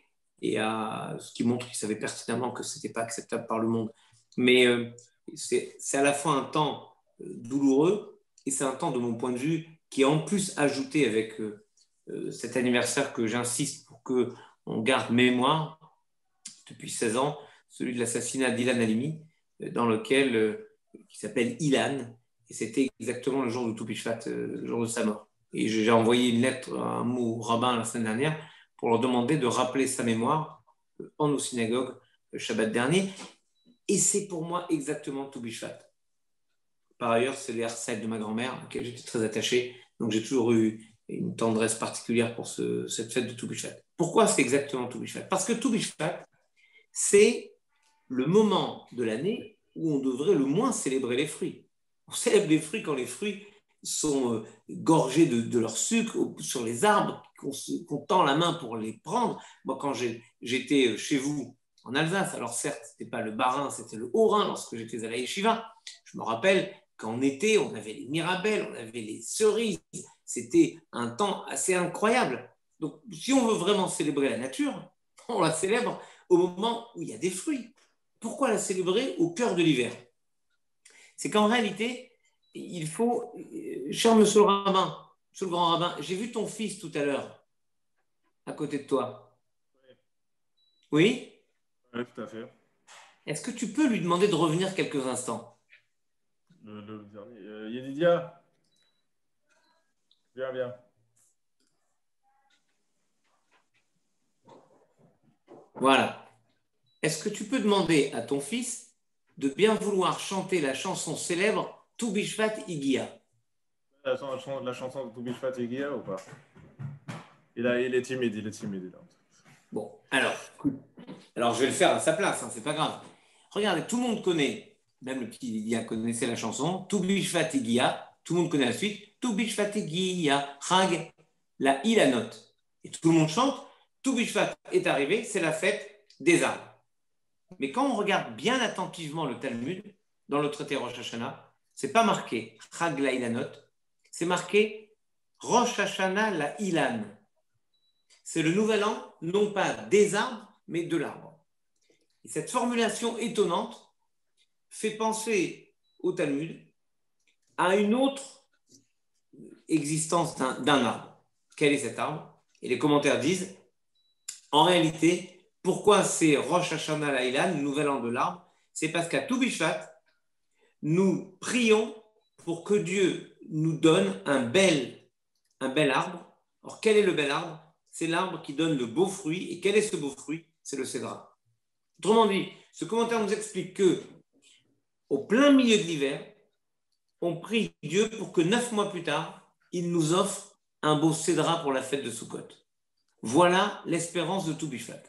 Speaker 5: et à ce qui montre qu'ils savaient pertinemment que ce n'était pas acceptable par le monde. Mais c'est à la fois un temps douloureux et c'est un temps, de mon point de vue, qui est en plus ajouté avec cet anniversaire que j'insiste pour qu'on garde mémoire depuis 16 ans, celui de l'assassinat d'Ilan Halimi, dans lequel, qui s'appelle Ilan, et c'était exactement le jour de Tou B'Shvat, le jour de sa mort. Et j'ai envoyé une lettre, un mot au rabbin la semaine dernière pour leur demander de rappeler sa mémoire en nos synagogues le Shabbat dernier. Et c'est pour moi exactement Tou B'Shvat. Par ailleurs, c'est les Arsaïd de ma grand-mère, auquel j'étais très attaché. Donc j'ai toujours eu une tendresse particulière pour cette fête de Tou B'Shvat. Pourquoi c'est exactement Tou B'Shvat? Parce que Tou B'Shvat, c'est le moment de l'année où on devrait le moins célébrer les fruits. On célèbre les fruits quand les fruits sont gorgés de leur sucre sur les arbres, qu'on tend la main pour les prendre. Moi, quand j'étais chez vous en Alsace, alors certes, ce n'était pas le Bas-Rhin, c'était le Haut-Rhin lorsque j'étais à la Yeshiva. Je me rappelle qu'en été, on avait les mirabelles, on avait les cerises. C'était un temps assez incroyable. Donc, si on veut vraiment célébrer la nature, on la célèbre au moment où il y a des fruits. Pourquoi la célébrer au cœur de l'hiver? C'est qu'en réalité, il faut, cher monsieur le rabbin, monsieur le grand rabbin, j'ai vu ton fils tout à l'heure, à côté de toi. Oui?
Speaker 4: Oui, tout à fait.
Speaker 5: Est-ce que tu peux lui demander de revenir quelques instants?
Speaker 4: Le dernier. Yedidia, viens.
Speaker 5: Voilà. Est-ce que tu peux demander à ton fils de bien vouloir chanter la chanson célèbre Tou B'Shvat Igia?
Speaker 4: La chanson de Tou B'Shvat Igia ou pas? Il est timide, là.
Speaker 5: Bon, alors je vais le faire à sa place, hein, c'est pas grave. Regardez, tout le monde connaît, même le petit Igia connaissait la chanson, Tou B'Shvat Igia, tout le monde connaît la suite, Tou B'Shvat Igia, Chag, la Ilanot. Et tout le monde chante, Tou B'Shvat est arrivé, c'est la fête des arbres. Mais quand on regarde bien attentivement le Talmud, dans le traité Rosh Hashanah, c'est pas marqué Chag la Ilanot, c'est marqué Rosh Hashanah la Ilan. C'est le nouvel an, non pas des arbres, mais de l'arbre. Et cette formulation étonnante fait penser au Talmud à une autre existence d'un arbre. Quel est cet arbre? Et les commentaires disent, en réalité, pourquoi c'est Rosh Hashanah Laïlan, le nouvel an de l'arbre? C'est parce qu'à Tou B'Shvat, nous prions pour que Dieu nous donne un bel arbre. Alors, quel est le bel arbre? C'est l'arbre qui donne le beau fruit. Et quel est ce beau fruit? C'est le cédra. Autrement dit, ce commentaire nous explique que, au plein milieu de l'hiver, on prie Dieu pour que 9 mois plus tard, il nous offre un beau cédra pour la fête de Sukkot. Voilà l'espérance de Tou B'Shvat.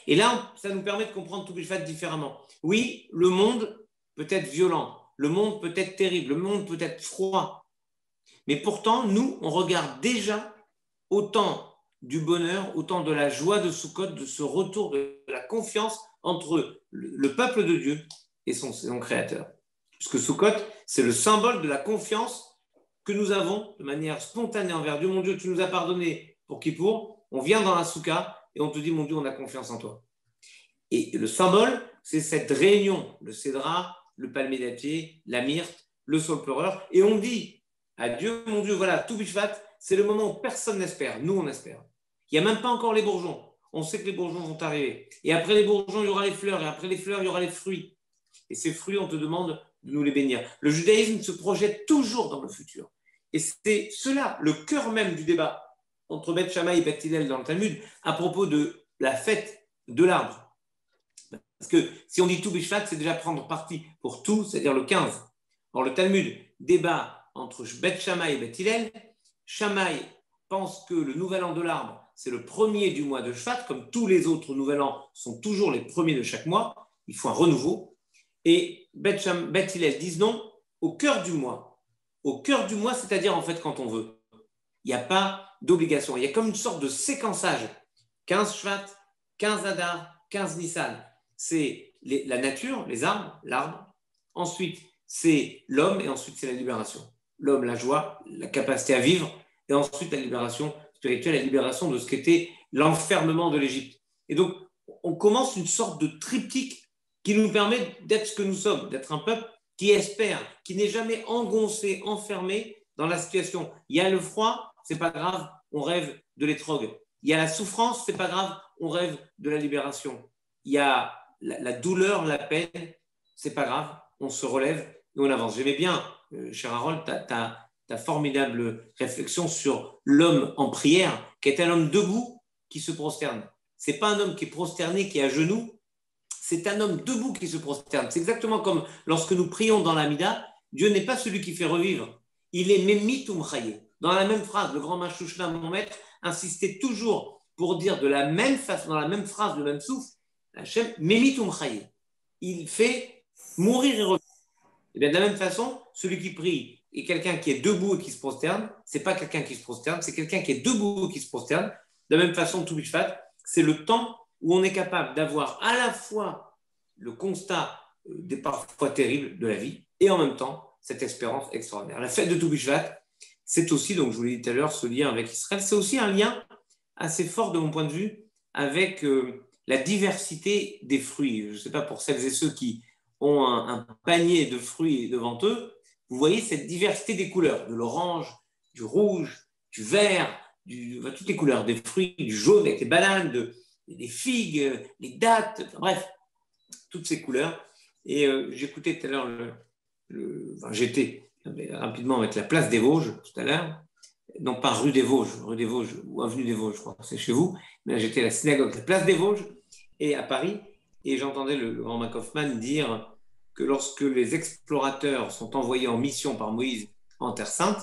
Speaker 5: Et là, ça nous permet de comprendre Tou B'Shvat différemment. Oui, le monde peut être violent, le monde peut être terrible, le monde peut être froid. Mais pourtant, nous, on regarde déjà autant du bonheur, autant de la joie de Sukkot, de ce retour de la confiance entre le peuple de Dieu et son créateur. Puisque Sukkot, c'est le symbole de la confiance que nous avons de manière spontanée envers Dieu. Mon Dieu, tu nous as pardonné pour Kippour. On vient dans la soukha et on te dit, mon Dieu, on a confiance en toi. Et le symbole, c'est cette réunion, le cédra, le palmier d'apier, la myrte, le saule pleureur. Et on dit à Dieu, mon Dieu, voilà, Tou B'Shvat, c'est le moment où personne n'espère. Nous, on espère. Il n'y a même pas encore les bourgeons. on sait que les bourgeons vont arriver. Et après les bourgeons, il y aura les fleurs. Et après les fleurs, il y aura les fruits. Et ces fruits, on te demande de nous les bénir. Le judaïsme se projette toujours dans le futur. Et c'est cela, le cœur même du débat entre Beth Shammai et Beth Hillel dans le Talmud à propos de la fête de l'arbre. Parce que si on dit tout Bishvat, c'est déjà prendre parti pour tout, c'est-à-dire le 15. Or, le Talmud débat entre Beth Shammai et Beth Hillel. Shammai pense que le nouvel an de l'arbre, c'est le premier du mois de Shvat, comme tous les autres nouvel an sont toujours les premiers de chaque mois. Il faut un renouveau. Et Beth Hillel disent non, au cœur du mois. Au cœur du mois, c'est-à-dire en fait quand on veut. Il n'y a pas d'obligation. Il y a comme une sorte de séquençage. 15 Shvat, 15 Adar, 15 Nissan. C'est la nature, les arbres, l'arbre. Ensuite, c'est l'homme et ensuite, c'est la libération. L'homme, la joie, la capacité à vivre et ensuite la libération spirituelle, la libération de ce qu'était l'enfermement de l'Égypte. Et donc, on commence une sorte de triptyque qui nous permet d'être ce que nous sommes, d'être un peuple qui espère, qui n'est jamais engoncé, enfermé dans la situation. Il y a le froid, c'est pas grave, on rêve de l'étrogue. Il y a la souffrance, c'est pas grave, on rêve de la libération. Il y a la douleur, la peine, c'est pas grave, on se relève et on avance. J'aimais bien, cher Harold, ta formidable réflexion sur l'homme en prière, qui est un homme debout qui se prosterne. C'est pas un homme qui est prosterné, qui est à genoux, c'est un homme debout qui se prosterne. C'est exactement comme lorsque nous prions dans l'Amida, Dieu n'est pas celui qui fait revivre, il est Memitum Chaye. Dans la même phrase, le grand Mashouchna, mon maître, insistait toujours pour dire de la même façon, dans la même phrase, le même souffle, Hachem, Memitum Chaye. Il fait mourir et revivre. Et bien, de la même façon, celui qui prie et quelqu'un qui est debout et qui se prosterne, c'est pas quelqu'un qui se prosterne, c'est quelqu'un qui est debout et qui se prosterne. De la même façon, tout Bishvat, c'est le temps où on est capable d'avoir à la fois le constat des parfois terribles de la vie et en même temps cette espérance extraordinaire. La fête de tout Bishvat, c'est aussi, donc je vous l'ai dit tout à l'heure, ce lien avec Israël, c'est aussi un lien assez fort de mon point de vue avec la diversité des fruits. Je ne sais pas, pour celles et ceux qui ont un panier de fruits devant eux, vous voyez cette diversité des couleurs, de l'orange, du rouge, du vert, toutes les couleurs, des fruits, du jaune avec les bananes, des figues, les dattes, bref, toutes ces couleurs. Et j'écoutais tout à l'heure, j'étais rapidement avec la place des Vosges tout à l'heure, non pas rue des Vosges ou avenue des Vosges, je crois que c'est chez vous, mais j'étais à la synagogue, la place des Vosges, et à Paris, et j'entendais le grand Mac Hoffman dire que lorsque les explorateurs sont envoyés en mission par Moïse en Terre Sainte,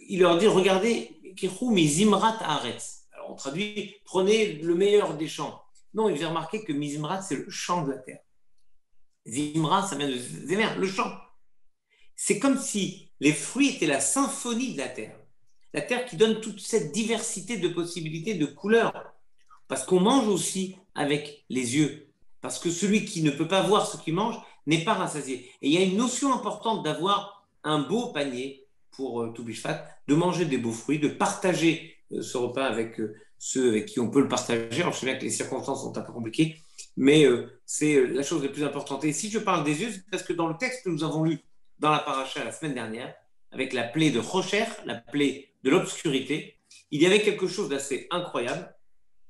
Speaker 5: il leur dit, regardez, Mizimrat Haaretz. Alors on traduit, prenez le meilleur des champs. Non, il fait remarquer que Mizimrat, c'est le champ de la terre. Zimra, ça vient de Zémer, le champ. C'est comme si les fruits étaient la symphonie de la terre. La terre qui donne toute cette diversité de possibilités, de couleurs. Parce qu'on mange aussi avec les yeux. Parce que celui qui ne peut pas voir ce qu'il mange n'est pas rassasié. Et il y a une notion importante d'avoir un beau panier pour tout Bishvat, de manger des beaux fruits, de partager ce repas avec ceux avec qui on peut le partager. Alors je sais bien que les circonstances sont un peu compliquées, mais c'est la chose la plus importante. Et si je parle des yeux, c'est parce que dans le texte que nous avons lu dans la paracha la semaine dernière, avec la plaie de Rocher, la plaie de l'obscurité, il y avait quelque chose d'assez incroyable.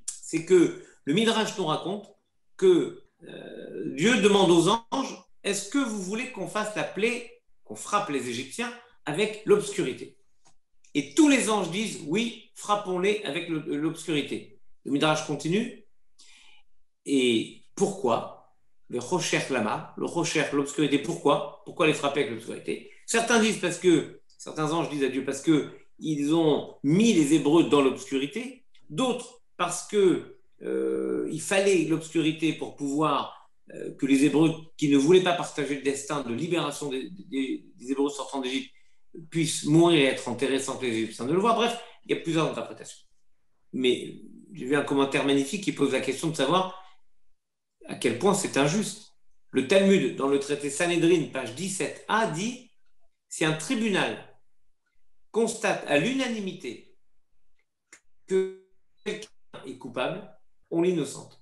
Speaker 5: C'est que le Midrash nous raconte que Dieu demande aux anges, est-ce que vous voulez qu'on fasse la plaie, qu'on frappe les Égyptiens avec l'obscurité? Et tous les anges disent, oui, frappons-les avec l'obscurité. Le Midrash continue. Et pourquoi? Le Rocher Lama, le Rocher, l'obscurité, pourquoi? Pourquoi les frapper avec l'obscurité? Certains disent parce que, certains anges disent à Dieu parce qu'ils ont mis les Hébreux dans l'obscurité, d'autres parce que il fallait l'obscurité pour pouvoir que les Hébreux qui ne voulaient pas partager le destin de libération des Hébreux sortant d'Égypte puissent mourir et être enterrés sans que les Égyptiens ne le voient. Bref, il y a plusieurs interprétations. Mais j'ai vu un commentaire magnifique qui pose la question de savoir à quel point c'est injuste. Le Talmud, dans le traité Sanhedrin, page 17a, dit si un tribunal constate à l'unanimité que quelqu'un est coupable, on l'innocente.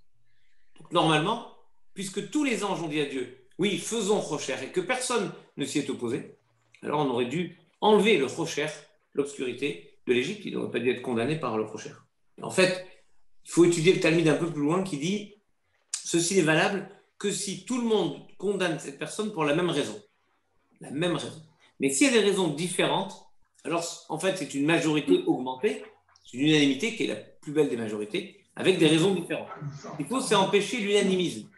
Speaker 5: Donc normalement, puisque tous les anges ont dit à Dieu, oui, faisons Rocher, et que personne ne s'y est opposé, alors on aurait dû enlever le Rocher, l'obscurité de l'Égypte, il n'aurait pas dû être condamné par le Rocher. En fait, Il faut étudier le Talmud un peu plus loin qui dit ceci n'est valable que si tout le monde condamne cette personne pour la même raison. La même raison. Mais s'il y a des raisons différentes, alors en fait c'est une majorité augmentée, c'est une unanimité qui est la plus belle des majorités, avec des raisons différentes. Il faut c'est empêcher l'unanimisme.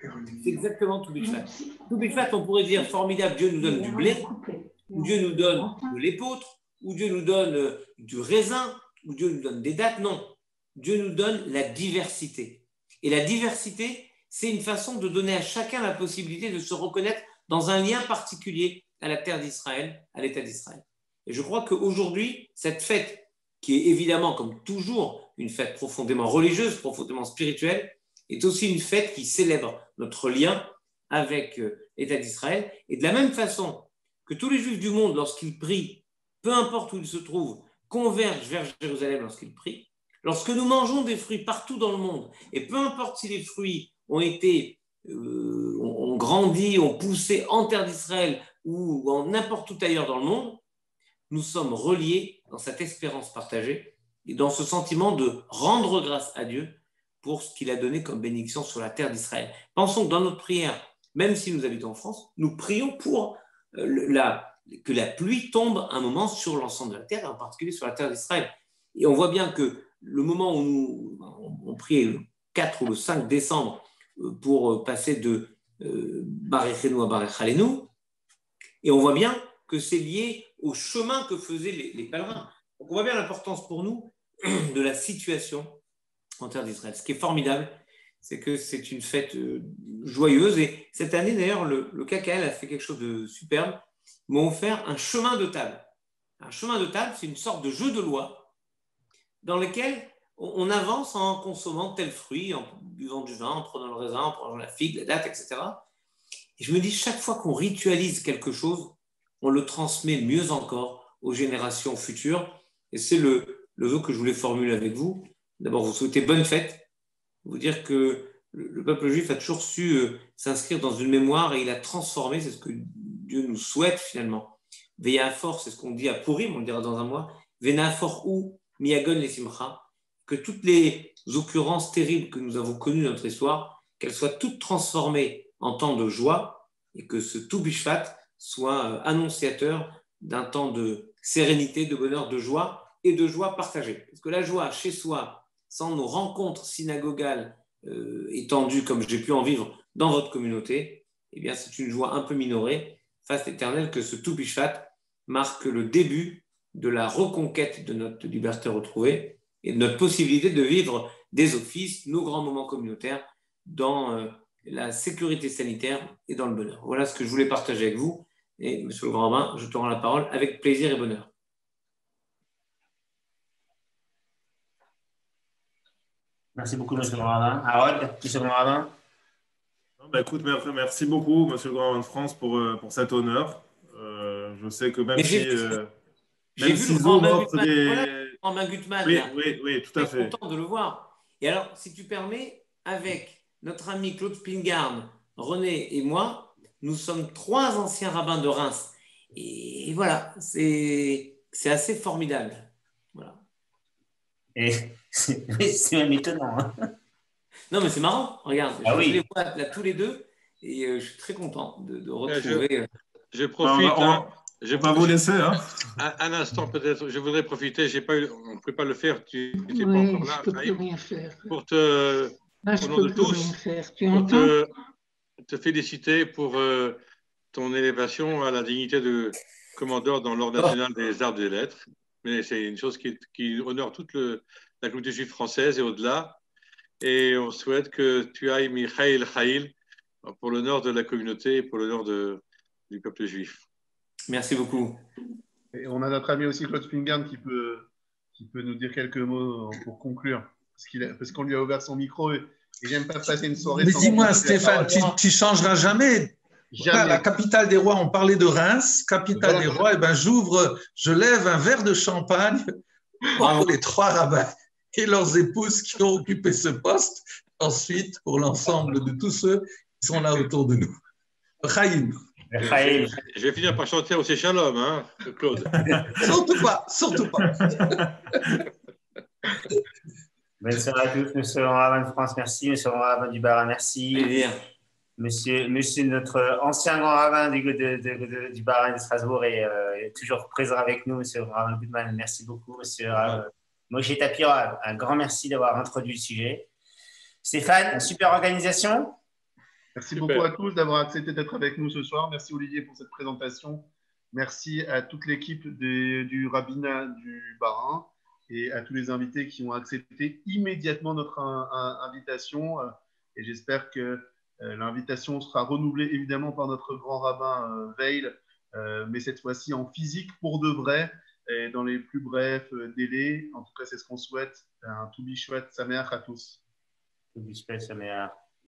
Speaker 5: C'est exactement tout Bishvat. Tout Bishvat, on pourrait dire formidable, Dieu nous donne du blé, ou Dieu nous donne de l'épeautre, ou Dieu nous donne du raisin, ou Dieu nous donne des dattes. Non, Dieu nous donne la diversité. Et la diversité, c'est une façon de donner à chacun la possibilité de se reconnaître dans un lien particulier à la terre d'Israël, à l'État d'Israël. Et je crois qu'aujourd'hui, cette fête, qui est évidemment, comme toujours, une fête profondément religieuse, profondément spirituelle, est aussi une fête qui célèbre notre lien avec l'État d'Israël. Et de la même façon que tous les Juifs du monde, lorsqu'ils prient, peu importe où ils se trouvent, convergent vers Jérusalem lorsqu'ils prient, lorsque nous mangeons des fruits partout dans le monde, et peu importe si les fruits ont été, ont grandi, ont poussé en terre d'Israël ou en n'importe où ailleurs dans le monde, nous sommes reliés dans cette espérance partagée et dans ce sentiment de rendre grâce à Dieu pour ce qu'il a donné comme bénédiction sur la terre d'Israël. Pensons que dans notre prière, même si nous habitons en France, nous prions pour que la pluie tombe un moment sur l'ensemble de la terre, et en particulier sur la terre d'Israël. Et on voit bien que le moment où on prie le 4 ou le 5 décembre pour passer de Barechenu à Barechalenu, et on voit bien que c'est lié au chemin que faisaient les pèlerins. Donc on voit bien l'importance pour nous de la situation en terre d'Israël. Ce qui est formidable, c'est que c'est une fête joyeuse. Et cette année, d'ailleurs, le KKL a fait quelque chose de superbe. Ils m'ont offert un chemin de table. Un chemin de table, c'est une sorte de jeu de loi dans lequel on avance en consommant tel fruit, en buvant du vin, en prenant le raisin, en prenant la figue, la date, etc. Et je me dis, chaque fois qu'on ritualise quelque chose, on le transmet mieux encore aux générations futures. Et c'est le vœu que je voulais formuler avec vous. D'abord, vous souhaiter bonne fête, vous dire que le peuple juif a toujours su s'inscrire dans une mémoire et il a transformé, c'est ce que Dieu nous souhaite finalement. Veyafor, c'est ce qu'on dit à Purim, on le dira dans un mois. Venafor ou miagon les simcha, que toutes les occurrences terribles que nous avons connues dans notre histoire, qu'elles soient toutes transformées en temps de joie et que ce Tou Bishvat soit annonciateur d'un temps de sérénité, de bonheur, de joie et de joie partagée. Parce que la joie chez soi, sans nos rencontres synagogales étendues comme j'ai pu en vivre dans votre communauté, eh bien c'est une joie un peu minorée face éternelle que ce Tou Bishvat marque le début de la reconquête de notre liberté retrouvée et de notre possibilité de vivre des offices, nos grands moments communautaires dans la sécurité sanitaire et dans le bonheur. Voilà ce que je voulais partager avec vous. Et Monsieur le Grand Rabbin, je te rends la parole avec plaisir et bonheur.
Speaker 1: Merci beaucoup, Monsieur le Grand Rabbin. Harold, Monsieur le Grand Rabbin.
Speaker 4: Écoute, merci beaucoup, Monsieur le Grand Rabbin de France, pour cet honneur. Je sais que même si...
Speaker 5: J'ai vu le Grand Rabbin Gutmann.
Speaker 4: Oui, tout à fait.
Speaker 5: Je suis content de le voir. Et alors, si tu permets, avec notre ami Claude Spingarn, René et moi, nous sommes 3 anciens rabbins de Reims. Et voilà, c'est assez formidable. Voilà.
Speaker 1: Et c'est même étonnant. Hein.
Speaker 5: Non, mais c'est marrant. Regarde,
Speaker 1: je
Speaker 5: les vois là tous les deux et je suis très content de retrouver.
Speaker 3: Je profite.
Speaker 4: Je vais pas vous laisser. Hein.
Speaker 3: Un instant, peut-être. Je voudrais profiter. On ne pouvait pas le faire. Tu n'étais pas encore là.
Speaker 6: Je ne peux plus rien faire.
Speaker 3: Pour au nom de tous, te féliciter pour ton élévation à la dignité de commandeur dans l'Ordre national des arts et des lettres. Mais c'est une chose qui honore toute la communauté juive française et au-delà. Et on souhaite que tu ailles Michael Chaïl pour l'honneur de la communauté et pour l'honneur du peuple juif.
Speaker 5: Merci beaucoup.
Speaker 7: Et on a notre ami aussi Claude Spingarn qui peut nous dire quelques mots pour conclure. Parce qu'on lui a ouvert son micro et j'aime pas passer une soirée.
Speaker 8: Mais dis-moi, Stéphane, tu changeras jamais. Voilà, la capitale des rois, on parlait de Reims, capitale des rois, et ben je lève un verre de champagne pour les 3 rabbins et leurs épouses qui ont occupé ce poste, ensuite pour l'ensemble de tous ceux qui sont là autour de nous. Chaim.
Speaker 3: Je vais finir par chanter aussi Shalom, hein, Claude.
Speaker 8: Surtout pas.
Speaker 1: Bonne soirée à tous. Monsieur le Rabbin de France, merci. Monsieur le Rabbin du Bas-Rhin, merci. Monsieur notre ancien grand rabbin du Bas-Rhin de Strasbourg est toujours présent avec nous, monsieur le Rabbin Goodman. Merci beaucoup, monsieur Moshe Tapiro. Un grand merci d'avoir introduit le sujet. Stéphane, super organisation.
Speaker 7: Merci beaucoup à tous d'avoir accepté d'être avec nous ce soir. Merci Olivier pour cette présentation. Merci à toute l'équipe du rabbinat du Bas-Rhin et à tous les invités qui ont accepté immédiatement notre invitation. Et j'espère que l'invitation sera renouvelée évidemment par notre grand rabbin Veil, mais cette fois-ci en physique pour de vrai et dans les plus brefs délais. En tout cas, c'est ce qu'on souhaite. Un tout bichouette, Sameach à tous.
Speaker 1: Tout bichouette, Sameach.